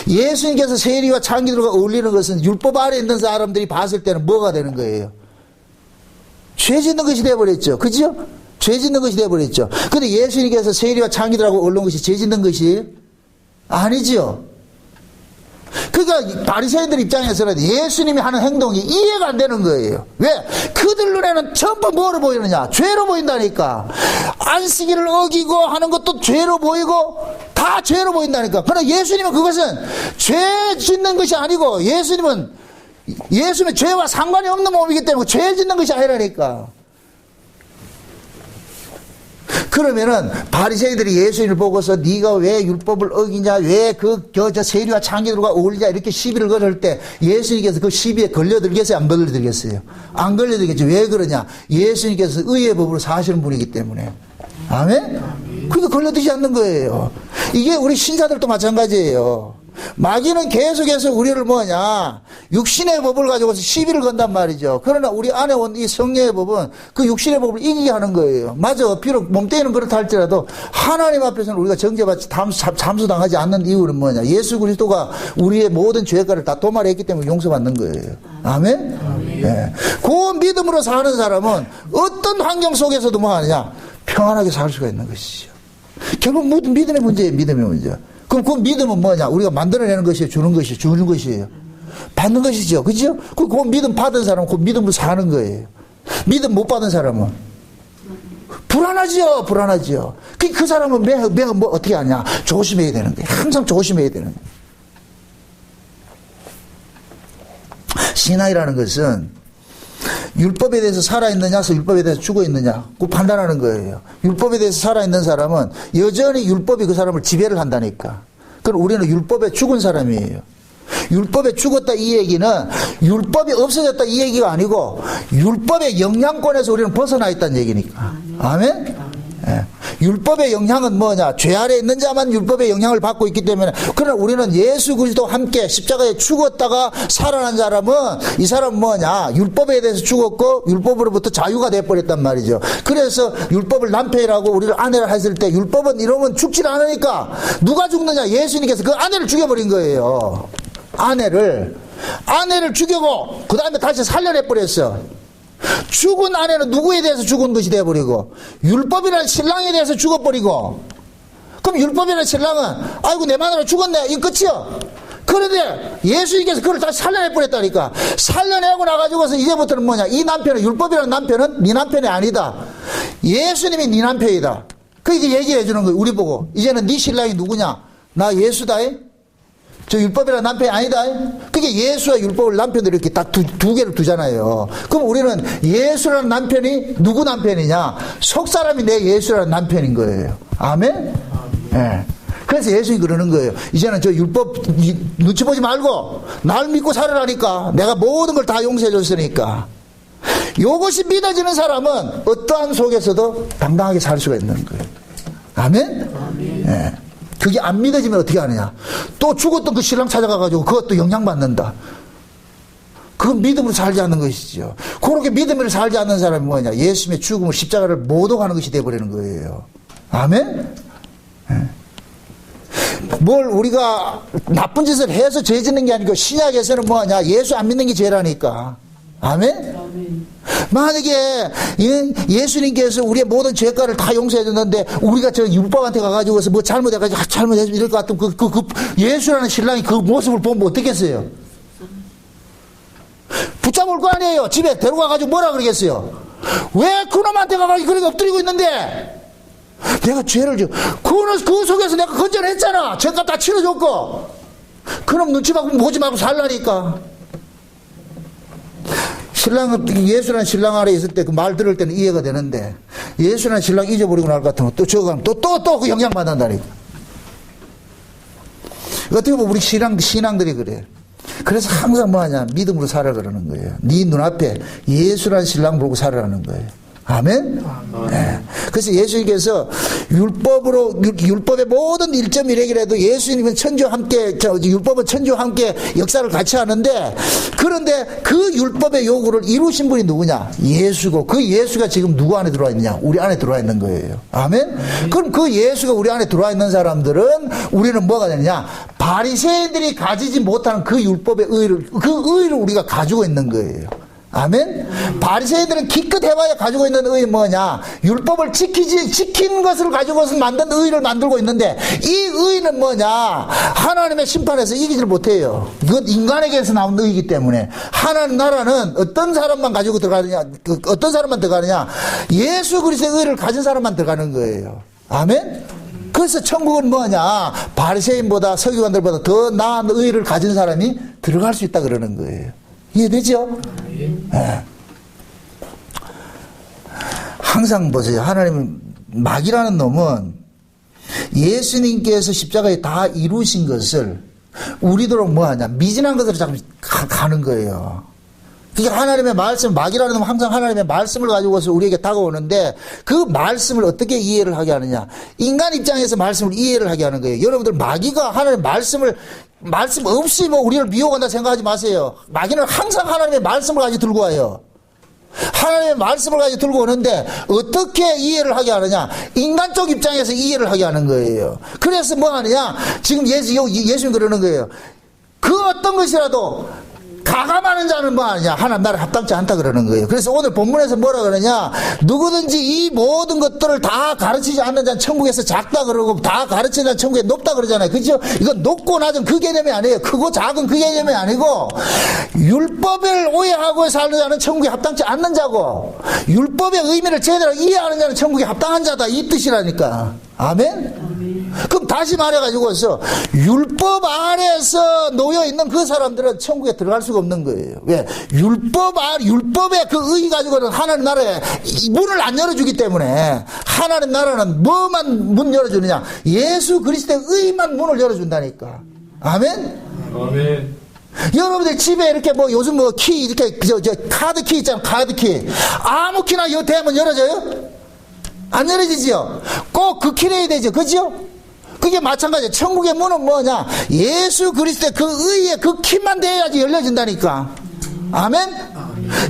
예수님께서 세리와 창기들과 어울리는 것은 율법 아래에 있는 사람들이 봤을 때는 뭐가 되는 거예요? 죄 짓는 것이 되어버렸죠. 그죠? 죄 짓는 것이 되어버렸죠. 근데 예수님께서 세리와 창기들하고 어울리는 것이 죄 짓는 것이 아니죠. 그러니까 바리새인들 입장에서는 예수님이 하는 행동이 이해가 안 되는 거예요. 왜? 그들 눈에는 전부 뭐로 보이느냐? 죄로 보인다니까. 안식일을 어기고 하는 것도 죄로 보이고 다 죄로 보인다니까. 그러나 예수님은 그것은 죄 짓는 것이 아니고 예수님은 죄와 상관이 없는 몸이기 때문에 죄 짓는 것이 아니라니까. 그러면은 바리새인들이 예수님을 보고서 네가 왜 율법을 어기냐, 왜 저 세리와 창기들과 어울리냐 이렇게 시비를 걸을 때 예수님께서 그 시비에 걸려들겠어요, 안 걸려들겠어요? 안 걸려들겠죠. 왜 그러냐? 예수님께서 의의 법으로 사시는 분이기 때문에. 아멘? 그러니까 걸려들지 않는 거예요. 이게 우리 신사들도 마찬가지예요. 마귀는 계속해서 우리를 뭐냐, 육신의 법을 가지고서 시비를 건단 말이죠. 그러나 우리 안에 온 이 성령의 법은 그 육신의 법을 이기게 하는 거예요. 맞아. 비록 몸뚱이는 그렇다 할지라도 하나님 앞에서는 우리가 정죄받지 잠수당하지 않는 이유는 뭐냐, 예수 그리스도가 우리의 모든 죄가를 다 도말했기 때문에 용서받는 거예요. 아멘? 예. 그 믿음으로 사는 사람은 어떤 환경 속에서도 뭐 하느냐, 평안하게 살 수가 있는 것이죠. 결국 믿음의 문제예요. 믿음의 문제. 그럼 그 믿음은 뭐냐? 우리가 만들어내는 것이에요? 주는 것이에요? 주는 것이에요? 받는 것이죠. 그죠? 그 믿음 받은 사람은 그 믿음으로 사는 거예요. 믿음 못 받은 사람은 불안하지요. 불안하지요. 그 사람은 매일 뭐 어떻게 하냐? 조심해야 되는 거예요. 항상 조심해야 되는 거예요. 신앙이라는 것은 율법에 대해서 살아있느냐, 율법에 대해서 죽어있느냐, 그 판단하는 거예요. 율법에 대해서 살아있는 사람은 여전히 율법이 그 사람을 지배를 한다니까. 그럼 우리는 율법에 죽은 사람이에요. 율법에 죽었다 이 얘기는 율법이 없어졌다 이 얘기가 아니고 율법의 영향권에서 우리는 벗어나 있다는 얘기니까. 아멘? 예. 율법의 영향은 뭐냐? 죄 아래 있는 자만 율법의 영향을 받고 있기 때문에. 그러나 우리는 예수 그리스도와 함께 십자가에 죽었다가 살아난 사람은, 이 사람은 뭐냐? 율법에 대해서 죽었고 율법으로부터 자유가 돼버렸단 말이죠. 그래서 율법을 남편이라고 우리를 아내를 했을 때 율법은 이러면 죽질 않으니까 누가 죽느냐? 예수님께서 그 아내를 죽여버린 거예요. 아내를 죽이고 그 다음에 다시 살려내버렸어. 죽은 아내는 누구에 대해서 죽은 것이 되어버리고 율법이라는 신랑에 대해서 죽어버리고, 그럼 율법이라는 신랑은 아이고 내 마누라 죽었네 이 끝이요. 그런데 예수님께서 그걸 다시 살려내버렸다니까. 살려내고 나가지고서 이제부터는 뭐냐, 이 남편은, 율법이라는 남편은 네 남편이 아니다. 예수님이 네 남편이다. 그렇게 얘기해 주는 거예요. 우리 보고 이제는 네 신랑이 누구냐? 나 예수다. 저 율법이라는 남편이 아니다. 그게 예수와 율법을 남편들이 이렇게 딱 두 개를 두잖아요. 그럼 우리는 예수라는 남편이 누구 남편이냐? 속사람이 내 예수라는 남편인 거예요. 아멘? 예. 그래서 예수님이 그러는 거예요. 이제는 저 율법 눈치 보지 말고 날 믿고 살아라니까. 내가 모든 걸 다 용서해 줬으니까. 이것이 믿어지는 사람은 어떠한 속에서도 당당하게 살 수가 있는 거예요. 아멘? 예. 그게 안 믿어지면 어떻게 하느냐? 또 죽었던 그 신랑 찾아가가지고 그것도 영향받는다. 그건 믿음으로 살지 않는 것이죠. 그렇게 믿음으로 살지 않는 사람이 뭐냐? 예수님의 죽음을, 십자가를 모독하는 것이 되어버리는 거예요. 아멘? 뭘 우리가 나쁜 짓을 해서 죄 짓는 게 아니고 신약에서는 뭐하냐? 예수 안 믿는 게 죄라니까. 아멘? 만약에 예수님께서 우리의 모든 죄가를 다 용서해 줬는데 우리가 저 율법한테 가가지고서 뭐 잘못해가지고 잘못해서 이럴 것 같으면 그 예수라는 신랑이 그 모습을 보면 어떻겠어요? 붙잡을 거 아니에요. 집에 데려가가지고 뭐라 그러겠어요? 왜 그놈한테 가가지고 그렇게 엎드리고 있는데 내가 죄를 그 속에서 내가 건전했잖아. 죄값 다 치러줬고. 그놈 눈치 보지 말고 살라니까. 신랑은, 예수라는 신랑 아래 있을 때 그 말 들을 때는 이해가 되는데 예수라는 신랑 잊어버리고 날 것 같으면 또 저거 가면 또 그 영향 받는다니까. 어떻게 보면 우리 신앙들이 그래요. 그래서 항상 뭐 하냐? 믿음으로 살아 그러는 거예요. 네 눈앞에 예수라는 신랑 보고 살아라는 거예요. 아멘? 네. 그래서 예수님께서 율법의 모든 1.1핵이라도 예수님은 천주와 함께, 율법은 천주와 함께 역사를 같이 하는데, 그런데 그 율법의 요구를 이루신 분이 누구냐? 예수고, 그 예수가 지금 누구 안에 들어와 있느냐? 우리 안에 들어와 있는 거예요. 아멘? 그럼 그 예수가 우리 안에 들어와 있는 사람들은 우리는 뭐가 되느냐? 바리새인들이 가지지 못하는 그 율법의 의를, 그 의를 우리가 가지고 있는 거예요. 아멘? 바리새인들은 기껏 해봐야 가지고 있는 의의 뭐냐? 율법을 지킨 것을 가지고서 만든 의를 만들고 있는데, 이 의는 뭐냐? 하나님의 심판에서 이기질 못해요. 이건 인간에게서 나온 의이기 때문에. 하나님 나라는 어떤 사람만 가지고 들어가느냐? 어떤 사람만 들어가느냐? 예수 그리스도의 의를 가진 사람만 들어가는 거예요. 아멘? 그래서 천국은 뭐냐? 바리새인보다 서기관들보다 더 나은 의를 가진 사람이 들어갈 수 있다 그러는 거예요. 이해되죠? 네. 항상 보세요. 하나님은, 마귀라는 놈은 예수님께서 십자가에 다 이루신 것을 우리도록 뭐하냐? 미진한 것으로 자꾸 가는 거예요. 그러니까 하나님의 말씀, 마귀라는 놈은 항상 하나님의 말씀을 가지고서 우리에게 다가오는데, 그 말씀을 어떻게 이해를 하게 하느냐? 인간 입장에서 말씀을 이해를 하게 하는 거예요. 여러분들, 마귀가 하나님의 말씀 없이 뭐 우리를 미혹한다 생각하지 마세요. 마귀는 항상 하나님의 말씀을 가지고 들고 와요. 하나님의 말씀을 가지고 들고 오는데 어떻게 이해를 하게 하느냐? 인간 쪽 입장에서 이해를 하게 하는 거예요. 그래서 뭐 하느냐? 지금 예수님 그러는 거예요. 그 어떤 것이라도 가감하는 자는 뭐 하느냐? 하나님 나라에 합당치 않다 그러는 거예요. 그래서 오늘 본문에서 뭐라 그러냐? 누구든지 이 모든 것들을 다 가르치지 않는 자는 천국에서 작다 그러고, 다 가르치는 자는 천국에 높다 그러잖아요. 그죠? 이건 높고 낮은 그 개념이 아니에요. 크고 작은 그 개념이 아니고, 율법을 오해하고 사는 자는 천국에 합당치 않는 자고, 율법의 의미를 제대로 이해하는 자는 천국에 합당한 자다, 이 뜻이라니까. 아멘? 그럼 다시 말해가지고서 율법 아래에서 놓여있는 그 사람들은 천국에 들어갈 수가 없는 거예요. 왜? 율법의 그 의 가지고는 하나님 나라에 문을 안 열어주기 때문에, 하나님 나라는 뭐만 문 열어주느냐? 예수 그리스도의 의만 문을 열어준다니까. 아멘? 아멘. 여러분들 집에 이렇게 뭐 요즘 뭐 키 이렇게 저 카드 키 있잖아. 카드 키 아무 키나 대면 열어져요? 안 열어지지요? 꼭 그 키래야 되죠. 그죠? 그게 마찬가지예요. 천국의 문은 뭐냐? 예수 그리스도의 그 의의 그 키만 돼야지 열려진다니까. 아멘?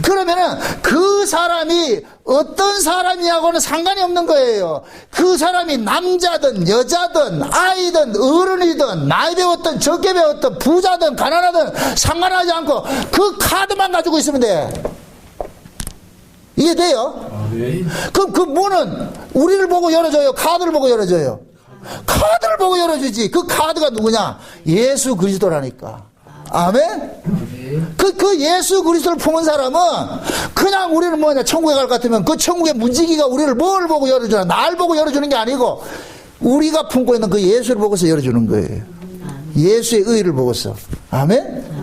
그러면은 그 사람이 어떤 사람이냐고는 상관이 없는 거예요. 그 사람이 남자든 여자든 아이든 어른이든 나이 배웠든 적게 배웠든 부자든 가난하든 상관하지 않고 그 카드만 가지고 있으면 돼. 이해돼요? 그럼 그 문은 우리를 보고 열어줘요? 카드를 보고 열어줘요? 카드를 보고 열어주지. 그 카드가 누구냐? 예수 그리스도라니까. 아멘? 그 예수 그리스도를 품은 사람은 그냥 우리는 뭐냐? 천국에 갈 것 같으면 그 천국의 문지기가 우리를 뭘 보고 열어주나? 날 보고 열어주는 게 아니고 우리가 품고 있는 그 예수를 보고서 열어주는 거예요. 예수의 의를 보고서. 아멘?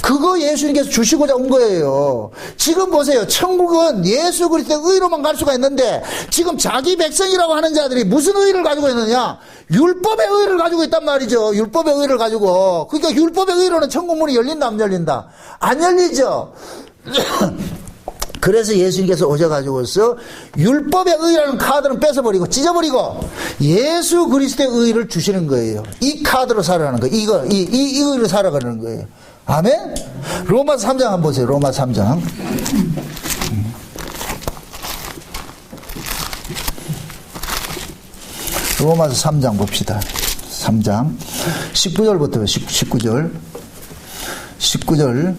그거 예수님께서 주시고자 온 거예요. 지금 보세요. 천국은 예수 그리스도의 의로만 갈 수가 있는데, 지금 자기 백성이라고 하는 자들이 무슨 의를 가지고 있느냐? 율법의 의를 가지고 있단 말이죠. 율법의 의를 가지고. 그러니까 율법의 의로는 천국 문이 열린다 안 열린다? 안 열리죠. 그래서 예수님께서 오셔가지고서 율법의 의라는 카드는 뺏어버리고 찢어버리고 예수 그리스도의 의를 주시는 거예요. 이 카드로 살아가는 거예요. 이 의로 살아가는 거예요. 아멘? 로마서 3장 한번 보세요. 로마서 3장. 로마서 3장 봅시다. 3장 19절부터 19절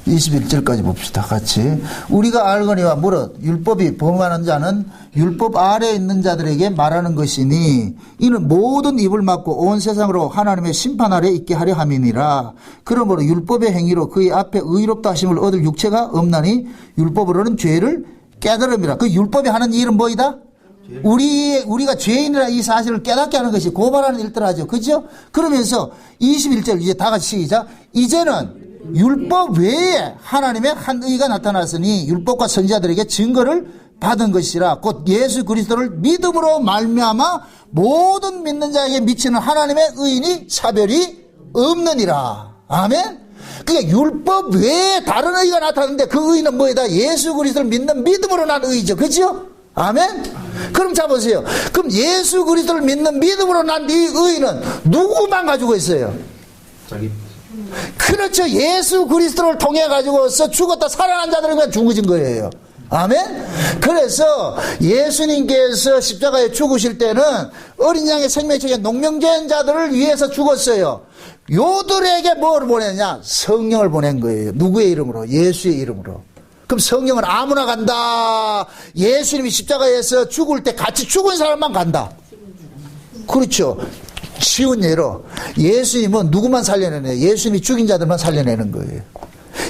21절까지 봅시다. 같이. 우리가 알거니와 무릇 율법이 범하는 자는 율법 아래에 있는 자들에게 말하는 것이니, 이는 모든 입을 막고 온 세상으로 하나님의 심판 아래에 있게 하려 함이니라. 그러므로 율법의 행위로 그의 앞에 의롭다 하심을 얻을 육체가 없나니 율법으로는 죄를 깨달음이라. 그 율법이 하는 일은 뭐이다? 우리가 죄인이라 이 사실을 깨닫게 하는 것이 고발하는 일들하죠. 그죠? 그러면서 21절 이제 다 같이 시작. 이제는 율법 외에 하나님의 한 의가 나타났으니 율법과 선지자들에게 증거를 받은 것이라. 곧 예수 그리스도를 믿음으로 말미암아 모든 믿는 자에게 미치는 하나님의 의인이 차별이 없느니라. 아멘? 그러니까 율법 외에 다른 의가 나타났는데 그 의는 뭐이다? 예수 그리스도를 믿는 믿음으로 난 의죠. 그죠? 아멘? 그럼 자 보세요. 그럼 예수 그리스도를 믿는 믿음으로 난 이 의는 누구만 가지고 있어요? 자기. 그렇죠. 예수 그리스도를 통해 가지고서 죽었다 살아난 자들은 그냥 죽어진 거예요. 아멘? 그래서 예수님께서 십자가에 죽으실 때는 어린 양의 생명책에 농명된 자들을 위해서 죽었어요. 요들에게 뭘 보냈냐? 성령을 보낸 거예요. 누구의 이름으로? 예수의 이름으로. 그럼 성령은 아무나 간다. 예수님이 십자가에서 죽을 때 같이 죽은 사람만 간다. 그렇죠. 쉬운 예로 예수님은 누구만 살려내는 거예요? 예수님이 죽인 자들만 살려내는 거예요.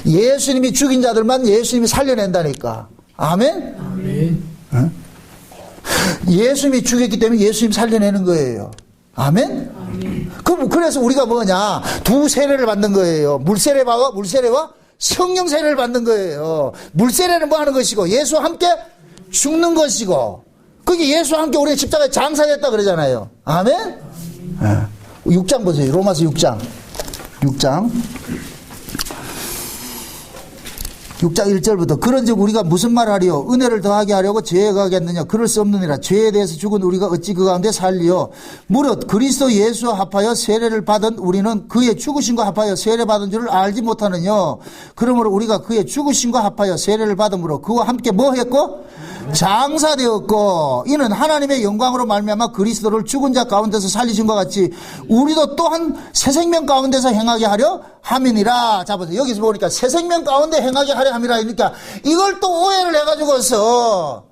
예수님이 죽인 자들만 예수님이 살려낸다니까. 아멘? 아멘. 어? 예수님이 죽였기 때문에 예수님 살려내는 거예요. 아멘? 아멘. 그래서 우리가 뭐냐? 두 세례를 받는 거예요. 물세례와 성령 세례를 받는 거예요. 물세례는 뭐 하는 것이고 예수와 함께 죽는 것이고 그게 예수와 함께 우리 십자가에 장사됐다 그러잖아요. 아멘? 6장 보세요. 로마서 6장 1절부터 그런즉 우리가 무슨 말하리요? 은혜를 더하게 하려고 죄에 가겠느냐? 그럴 수 없느니라. 죄에 대해서 죽은 우리가 어찌 그 가운데 살리요? 무릇 그리스도 예수와 합하여 세례를 받은 우리는 그의 죽으심과 합하여 세례 받은 줄을 알지 못하느냐? 그러므로 우리가 그의 죽으심과 합하여 세례를 받음으로 그와 함께 뭐 했고? 장사되었고 이는 하나님의 영광으로 말미암아 그리스도를 죽은 자 가운데서 살리신 것 같이 우리도 또한 새 생명 가운데서 행하게 하려 함이니라. 자 보세요. 여기서 보니까 새 생명 가운데 행하게 하려 함이라 하니까 이걸 또 오해를 해가지고서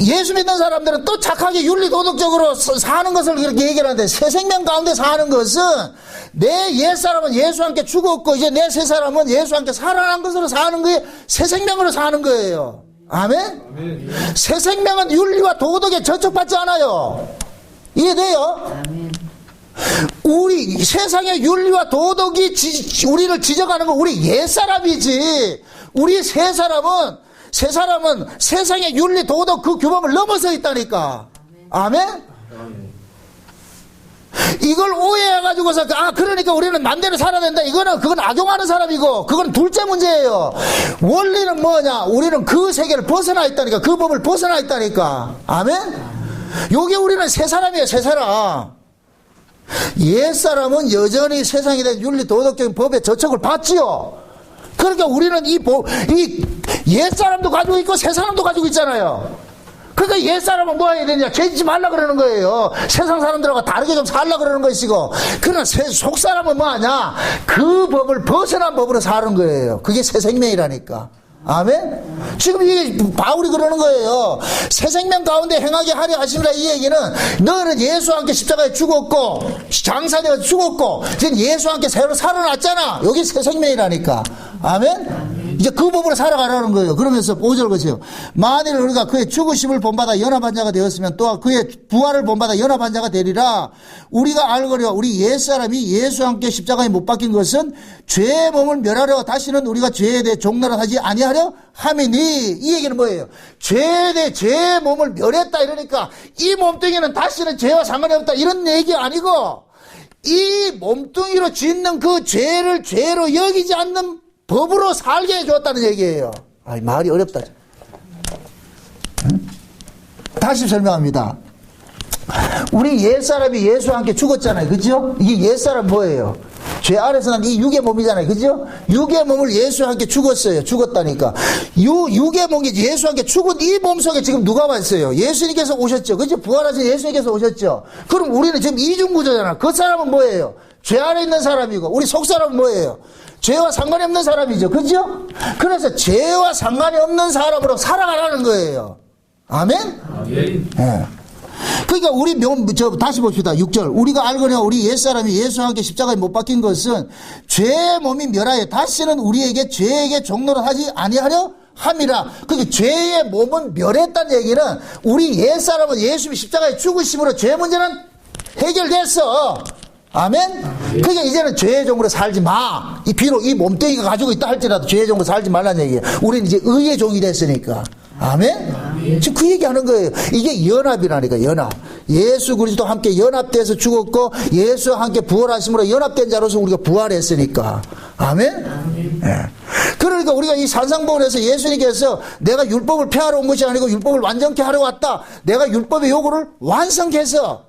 예수 믿는 사람들은 또 착하게 윤리도덕적으로 사는 것을 그렇게 얘기를 하는데 새 생명 가운데 사는 것은 내 옛사람은 예수와 함께 죽었고 이제 내 새 사람은 예수와 함께 살아난 것으로 사는 거에 새 생명으로 사는 거예요. 아멘? 아멘. 새 생명은 윤리와 도덕에 저촉받지 않아요. 이해돼요? 아멘. 우리 세상의 윤리와 도덕이 우리를 지적하는 건 우리 옛사람이지. 우리 새 사람은 세상의 윤리, 도덕 그 규범을 넘어서 있다니까. 아멘? 이걸 오해해가지고서, 그러니까 우리는 맘대로 살아야 된다. 그건 악용하는 사람이고, 그건 둘째 문제예요. 원리는 뭐냐? 우리는 그 세계를 벗어나 있다니까. 그 법을 벗어나 있다니까. 아멘? 요게 우리는 새 사람이에요, 새 사람. 옛 사람은 여전히 세상에 대한 윤리, 도덕적인 법에 저촉을 받지요. 그러니까 우리는 옛 사람도 가지고 있고, 새 사람도 가지고 있잖아요. 그러니까 옛사람은 뭐 해야 되냐? 죄짓지 말라 그러는 거예요. 세상 사람들하고 다르게 좀 살라 그러는 것이고. 그러나 속사람은 뭐 하냐? 그 법을 벗어난 법으로 사는 거예요. 그게 새 생명이라니까. 아멘? 지금 이게 바울이 그러는 거예요. 새 생명 가운데 행하게 하려 하심이라. 이 얘기는 너는 예수와 함께 십자가에 죽었고 장사되어 죽었고 지금 예수와 함께 새로 살아났잖아. 여기 새 생명이라니까. 아멘? 이제 그 법으로 살아가라는 거예요. 그러면서 5절 보세요. 만일 우리가 그의 죽으심을 본받아 연합한 자가 되었으면 또한 그의 부활을 본받아 연합한 자가 되리라. 우리가 알거려 우리 옛사람이 예수와 함께 십자가에 못 박힌 것은 죄의 몸을 멸하려 다시는 우리가 죄에 대해 종노릇하지 아니하려 함이니. 이 얘기는 뭐예요? 죄에 대해 죄의 몸을 멸했다 이러니까 이 몸뚱이는 다시는 죄와 상관이 없다 이런 얘기 아니고 이 몸뚱이로 짓는 그 죄를 죄로 여기지 않는 법으로 살게 해줬다는 얘기예요. 말이 어렵다. 응? 다시 설명합니다. 우리 옛사람이 예수와 함께 죽었잖아요. 그죠? 이게 옛사람 뭐예요? 죄 아래서 난 이 육의 몸이잖아요. 그죠? 육의 몸을 예수와 함께 죽었어요. 죽었다니까. 육의 몸이 예수와 함께 죽은 이 몸 속에 지금 누가 왔어요? 예수님께서 오셨죠. 그죠? 부활하신 예수님께서 오셨죠. 그럼 우리는 지금 이중구조잖아. 그 사람은 뭐예요? 죄 아래 있는 사람이고 우리 속사람은 뭐예요? 죄와 상관이 없는 사람이죠. 그죠? 그래서 죄와 상관이 없는 사람으로 살아가라는 거예요. 아멘? 아멘. 네. 그러니까 우리 다시 봅시다. 6절. 우리가 알거냐 우리 옛사람이 예수와 함께 십자가에 못 박힌 것은 죄의 몸이 멸하여 다시는 우리에게 죄에게 종노릇 하지 아니하려 함이라. 그러니까 죄의 몸은 멸했다는 얘기는 우리 옛사람은 예수님이 십자가에 죽으심으로 죄 문제는 해결됐어. 아멘? 그러니까 이제는 죄의 종으로 살지 마. 비록 이 몸뚱이가 가지고 있다 할지라도 죄의 종으로 살지 말라는 얘기예요. 우리는 이제 의의 종이 됐으니까. 아멘? 지금 그 얘기하는 거예요. 이게 연합이라니까. 연합. 예수 그리스도 함께 연합돼서 죽었고 예수와 함께 부활하심으로 연합된 자로서 우리가 부활했으니까. 아멘? 네. 그러니까 우리가 이 산상보훈에서 예수님께서 내가 율법을 폐하러 온 것이 아니고 율법을 완전케 하러 왔다. 내가 율법의 요구를 완성해서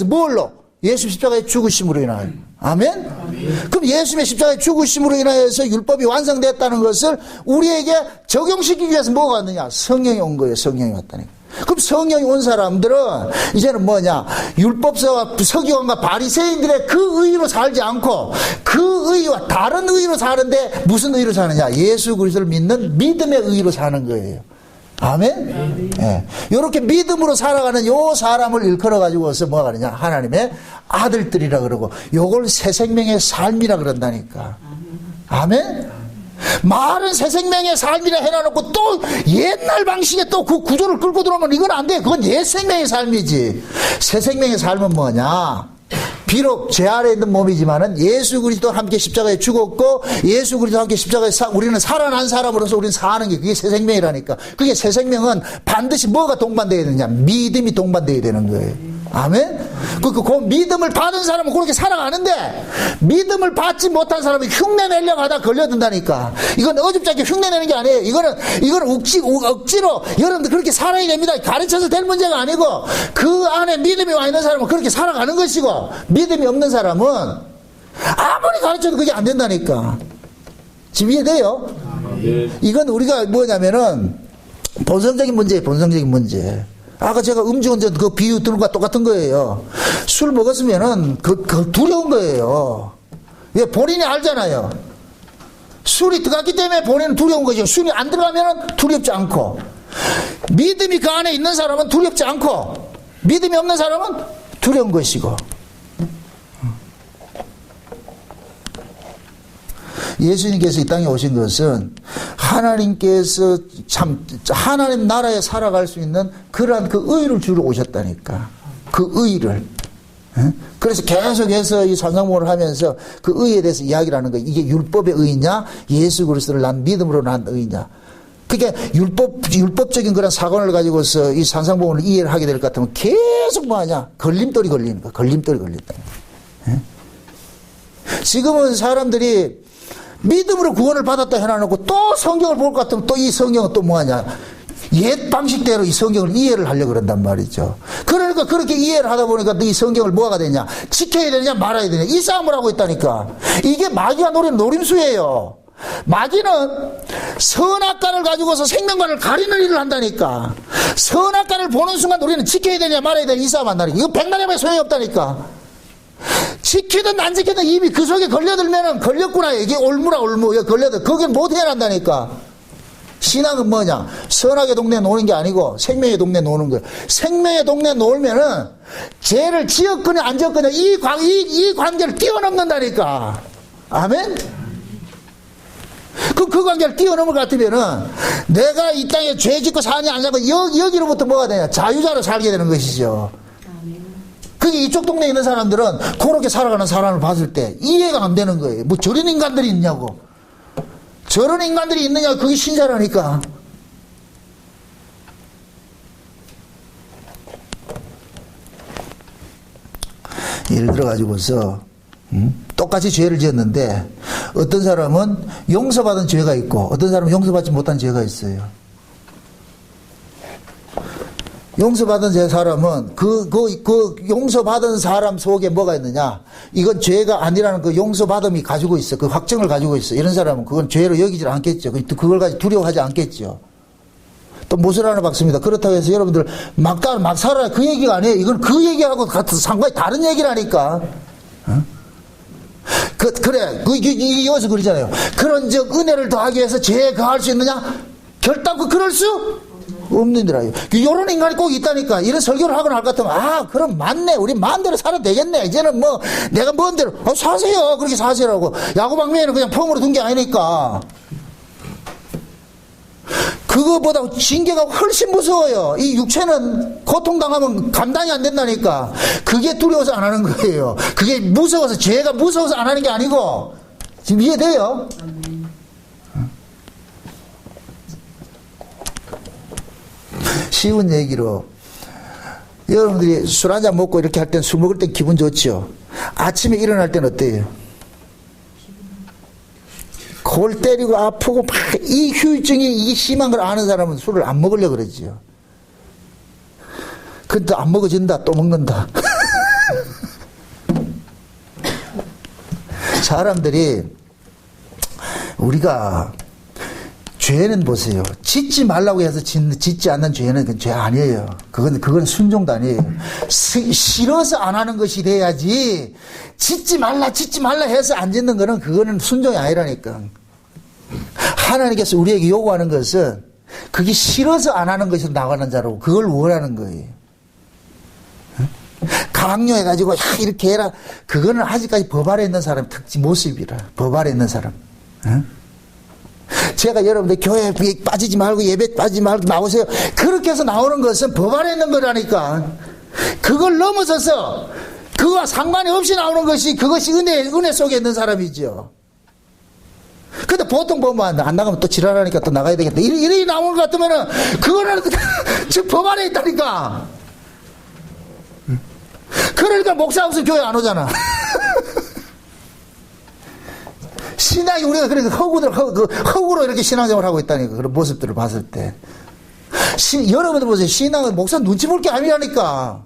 뭘로? 예수 십자가의 죽으심으로 인하여. 아멘? 그럼 예수님의 십자가의 죽으심으로 인하여서 율법이 완성됐다는 것을 우리에게 적용시키기 위해서 뭐가 왔느냐? 성령이 온 거예요. 성령이 왔다니까. 그럼 성령이 온 사람들은 이제는 뭐냐? 율법서와 서기관과 바리새인들의 그 의로 살지 않고 그 의와 다른 의로 사는데 무슨 의로 사느냐? 예수 그리스도를 믿는 믿음의 의로 사는 거예요. 아멘? 예. 요렇게 믿음으로 살아가는 요 사람을 일컬어 가지고서 뭐가 가느냐? 하나님의 아들들이라 그러고 요걸 새 생명의 삶이라 그런다니까. 아멘? 말은 새 생명의 삶이라 해놔놓고 또 옛날 방식의 또 그 구조를 끌고 들어오면 이건 안 돼. 그건 옛 생명의 삶이지. 새 생명의 삶은 뭐냐? 비록 죄 아래 있는 몸이지만은 예수 그리스도와 함께 십자가에 죽었고 예수 그리스도와 함께 십자가에 우리는 살아난 사람으로서 우리는 사는 게 그게 새 생명이라니까. 그게 새 생명은 반드시 뭐가 동반되어야 되느냐? 믿음이 동반되어야 되는 거예요. 아멘? 그 믿음을 받은 사람은 그렇게 살아가는데 믿음을 받지 못한 사람이 흉내 내려고 하다 걸려든다니까. 이건 어줍지 않게 흉내 내는 게 아니에요. 이거는 억지로 여러분들 그렇게 살아야 됩니다. 가르쳐서 될 문제가 아니고 그 안에 믿음이 와 있는 사람은 그렇게 살아가는 것이고 믿음이 없는 사람은 아무리 가르쳐도 그게 안 된다니까. 지금 이해돼요? 이건 우리가 뭐냐면은 본성적인 문제예요. 본성적인 문제. 아까 제가 음주운전 그 비유 들과 똑같은 거예요. 술 먹었으면은 그 두려운 거예요. 왜? 본인이 알잖아요. 술이 들어갔기 때문에 본인은 두려운 거죠. 술이 안 들어가면은 두렵지 않고. 믿음이 그 안에 있는 사람은 두렵지 않고, 믿음이 없는 사람은 두려운 것이고. 예수님께서 이 땅에 오신 것은 하나님께서 참 하나님 나라에 살아갈 수 있는 그러한 그 의를 주러 오셨다니까. 그 의를. 그래서 계속해서 이 산상봉을 하면서 그 의에 대해서 이야기를 하는 거예요. 이게 율법의 의냐, 예수 그리스도를 난 믿음으로 난 의냐. 그게 율법적인 그런 사관을 가지고서 이 산상봉을 이해를 하게 될 것 같으면 계속 뭐하냐? 걸림돌이 걸리는 거야. 걸림돌이 걸린다. 지금은 사람들이 믿음으로 구원을 받았다 해놔놓고 또 성경을 볼 것 같으면 또 이 성경은 또 뭐하냐? 옛 방식대로 이 성경을 이해를 하려고 그런단 말이죠. 그러니까 그렇게 이해를 하다 보니까 이 성경을 뭐가 되냐? 지켜야 되냐 말아야 되냐? 이 싸움을 하고 있다니까. 이게 마귀가 노리는 노림수예요. 마귀는 선악과를 가지고서 생명과를 가리는 일을 한다니까. 선악과를 보는 순간 우리는 지켜야 되냐 말아야 되냐 이 싸움 한다니까. 이거 백날해봐야 소용이 없다니까. 지키든 안 지키든 입이 그 속에 걸려들면은 걸렸구나. 이게 올무라 올무. 여기 걸려들. 거긴 못 해낸다니까. 신앙은 뭐냐? 선악의 동네에 노는 게 아니고 생명의 동네에 노는 거예요. 생명의 동네에 놀면은 죄를 지었거나 안 지었거나 이 관계를 뛰어넘는다니까. 아멘? 그 관계를 뛰어넘을 것 같으면은 내가 이 땅에 죄 짓고 사냐 안 사고 여기로부터 뭐가 되냐? 자유자로 살게 되는 것이죠. 그게 이쪽 동네에 있는 사람들은 그렇게 살아가는 사람을 봤을 때 이해가 안 되는 거예요. 뭐 저런 인간들이 있냐고. 저런 인간들이 있느냐. 그게 신자라니까. 예를 들어 가지고서 똑같이 죄를 지었는데 어떤 사람은 용서받은 죄가 있고 어떤 사람은 용서받지 못한 죄가 있어요. 용서받은 사람은 그 용서받은 사람 속에 뭐가 있느냐? 이건 죄가 아니라는 그 용서받음이 가지고 있어. 그 확증을 가지고 있어. 이런 사람은 그건 죄로 여기질 않겠죠. 그걸 가지고 두려워하지 않겠죠. 또 못을 하나 박습니다. 그렇다고 해서 여러분들 막 살아라 그 얘기가 아니에요. 이건 그 얘기하고 같은 상관이 다른 얘기라니까. 어? 그래. 이어서 그러잖아요. 그런즉 은혜를 더하기 위해서 죄에 거할 수 있느냐? 결단코 그럴 수 없는데라요. 이런 인간이 꼭 있다니까. 이런 설교를 하거나 할 것 같으면 그럼 맞네. 우리 마음대로 살아도 되겠네. 이제는 뭐 내가 뭔 대로 사세요. 그렇게 사세요라고. 야구방면에는 그냥 펑으로 둔 게 아니니까. 그거보다 징계가 훨씬 무서워요. 이 육체는 고통당하면 감당이 안 된다니까. 그게 두려워서 안 하는 거예요. 그게 무서워서, 죄가 무서워서 안 하는 게 아니고. 지금 이해돼요? 쉬운 얘기로 여러분들이 술 한잔 먹고 이렇게 할 땐 술 먹을 땐 기분 좋죠. 아침에 일어날 땐 어때요? 골 때리고 아프고 막 이 후유증이 이게 심한 걸 아는 사람은 술을 안 먹으려고 그러지요. 근데 안 먹어진다. 또 먹는다. 사람들이 우리가 죄는 보세요. 짓지 말라고 해서 짓지 않는 죄는 그건 죄 아니에요. 그건 순종도 아니에요. 싫어서 안 하는 것이 돼야지 짓지 말라 해서 안 짓는 거는 그거는 순종이 아니라니까. 하나님께서 우리에게 요구하는 것은 그게 싫어서 안 하는 것이 나가는 자라고 그걸 원하는 거예요. 강요해가지고 이렇게 해라. 그거는 아직까지 법 아래 있는 사람 모습이라. 법 아래 있는 사람. 제가 여러분들 교회 빠지지 말고 예배 빠지지 말고 나오세요. 그렇게 해서 나오는 것은 법 아래 있는 거라니까. 그걸 넘어서서 그와 상관이 없이 나오는 것이 그것이 은혜 속에 있는 사람이죠. 근데 보통 보면 안 나가면 또 지랄하니까 또 나가야 되겠다. 이래 나오는 것 같으면은 그거는 지금 법 안에 있다니까. 그러니까 목사 없으면 교회 안 오잖아. 신앙이 우리가 그러니까 허구로 이렇게 신앙생활을 하고 있다니까. 그런 모습들을 봤을 때. 여러분들 보세요. 신앙은 목사 눈치 볼 게 아니라니까.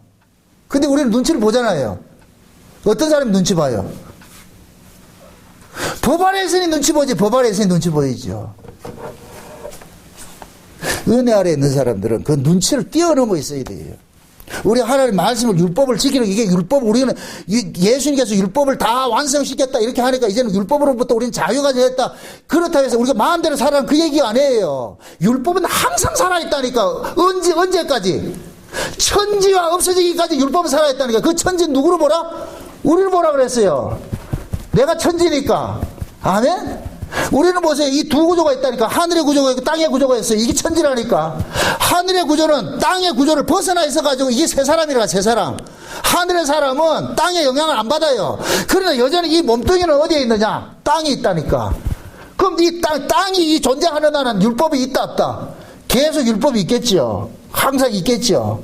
근데 우리는 눈치를 보잖아요. 어떤 사람이 눈치 봐요? 법 아래 있으니 눈치 보지. 법 아래 있으니 눈치 보이죠. 은혜 아래 있는 사람들은 그 눈치를 뛰어넘어 있어야 돼요. 우리 하나님 말씀을 율법을 지키는 이게 우리는 예수님께서 율법을 다 완성시켰다 이렇게 하니까 이제는 율법으로부터 우리는 자유가 됐다. 그렇다고 해서 우리가 마음대로 살아가는 그 얘기가 아니에요. 율법은 항상 살아있다니까. 언제까지? 천지와 없어지기까지 율법은 살아있다니까. 그 천지는 누구를 보라? 우리를 보라 그랬어요. 내가 천지니까. 아멘? 우리는 보세요. 이 두 구조가 있다니까. 하늘의 구조가 있고 땅의 구조가 있어요. 이게 천지라니까. 하늘의 구조는 땅의 구조를 벗어나 있어가지고 이게 새 사람이라, 새 사람. 하늘의 사람은 땅의 영향을 안 받아요. 그러나 여전히 이 몸뚱이는 어디에 있느냐? 땅이 있다니까. 그럼 이 땅이 존재하는 한은 율법이 있다, 없다? 계속 율법이 있겠죠. 항상 있겠죠.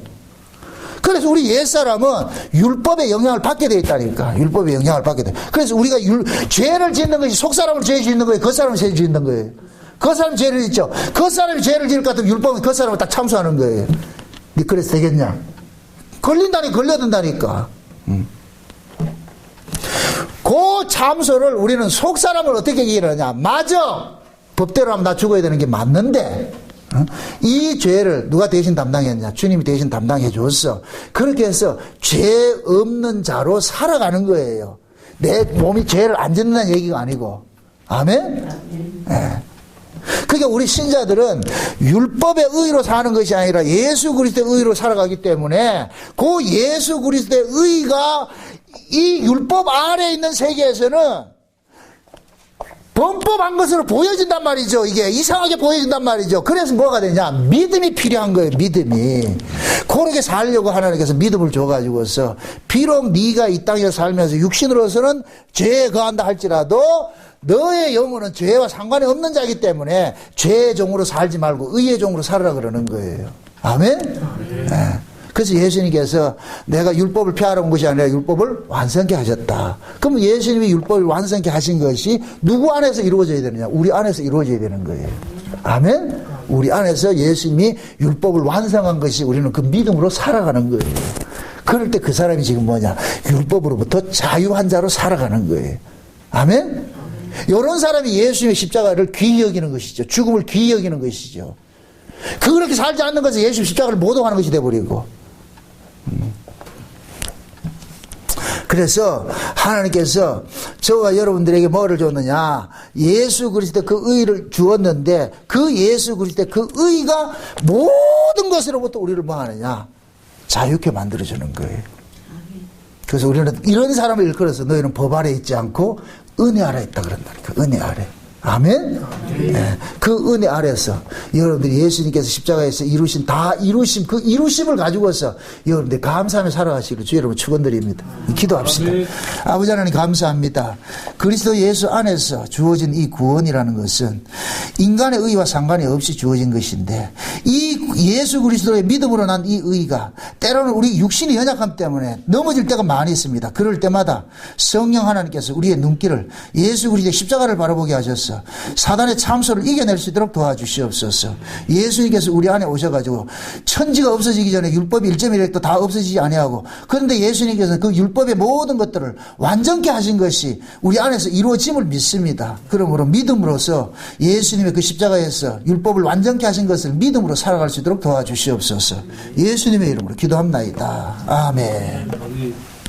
그래서 우리 옛사람은 율법의 영향을 받게 되어 있다니까. 율법의 영향을 받게 돼. 그래서 우리가 죄를 짓는 것이 속사람을 죄 짓는 거예요? 겉사람을 죄 짓는 거예요? 겉사람이 죄를 짓죠. 겉사람이 죄를 지을 것 같으면 율법은 겉사람을 딱 참수하는 거예요. 니 그래서 되겠냐? 걸려든다니까. 그 참소를 우리는 속사람을 어떻게 얘기하느냐? 맞아. 법대로 하면 나 죽어야 되는 게 맞는데 이 죄를 누가 대신 담당했냐? 주님이 대신 담당해 줬어. 그렇게 해서 죄 없는 자로 살아가는 거예요. 내 몸이 죄를 안 짓는다는 얘기가 아니고. 아멘? 네. 그러니까 우리 신자들은 율법의 의로 사는 것이 아니라 예수 그리스도의 의로 살아가기 때문에 그 예수 그리스도의 의가 이 율법 아래에 있는 세계에서는 범법한 것으로 보여진단 말이죠. 이게 이상하게 보여진단 말이죠. 그래서 뭐가 되냐? 믿음이 필요한 거예요. 믿음이. 그렇게 살려고 하나님께서 믿음을 줘가지고서 비록 네가 이 땅에 살면서 육신으로서는 죄에 거한다 할지라도 너의 영혼은 죄와 상관이 없는 자이기 때문에 죄의 종으로 살지 말고 의의 종으로 살아라 그러는 거예요. 아멘? 네. 그래서 예수님께서 내가 율법을 폐하러 온 것이 아니라 율법을 완성케 하셨다. 그럼 예수님이 율법을 완성케 하신 것이 누구 안에서 이루어져야 되느냐? 우리 안에서 이루어져야 되는 거예요. 아멘? 우리 안에서 예수님이 율법을 완성한 것이 우리는 그 믿음으로 살아가는 거예요. 그럴 때 그 사람이 지금 뭐냐? 율법으로부터 자유한 자로 살아가는 거예요. 아멘? 이런 사람이 예수님의 십자가를 귀히 여기는 것이죠. 죽음을 귀히 여기는 것이죠. 그렇게 살지 않는 것은 예수 십자가를 모독하는 것이 되어버리고. 그래서 하나님께서 저와 여러분들에게 뭐를 줬느냐? 예수 그리스도 그 의를 주었는데 그 예수 그리스도 그 의가 모든 것으로부터 우리를 뭐 하느냐? 자유케 만들어주는 거예요. 그래서 우리는 이런 사람을 일컬어서 너희는 법 아래 있지 않고 은혜 아래 있다 그런다니까. 은혜 아래. 아멘? 네. 그 은혜 아래서 여러분들이 예수님께서 십자가에서 그 이루심을 가지고서 여러분들 감사하며 살아가시기를 주 여러분 축원드립니다. 기도합시다. 아버지 하나님 감사합니다. 그리스도 예수 안에서 주어진 이 구원이라는 것은 인간의 의와 상관이 없이 주어진 것인데 이 예수 그리스도의 믿음으로 난 이 의가 때로는 우리 육신이 연약함 때문에 넘어질 때가 많이 있습니다. 그럴 때마다 성령 하나님께서 우리의 눈길을 예수 그리스도의 십자가를 바라보게 하셔서 주시옵소서. 사단의 참소를 이겨낼 수 있도록 도와주시옵소서. 예수님께서 우리 안에 오셔가지고 천지가 없어지기 전에 율법이 1.1획도 다 없어지지 아니하고, 그런데 예수님께서 그 율법의 모든 것들을 완전케 하신 것이 우리 안에서 이루어짐을 믿습니다. 그러므로 믿음으로써 예수님의 그 십자가에서 율법을 완전케 하신 것을 믿음으로 살아갈 수 있도록 도와주시옵소서. 예수님의 이름으로 기도합나이다. 아멘.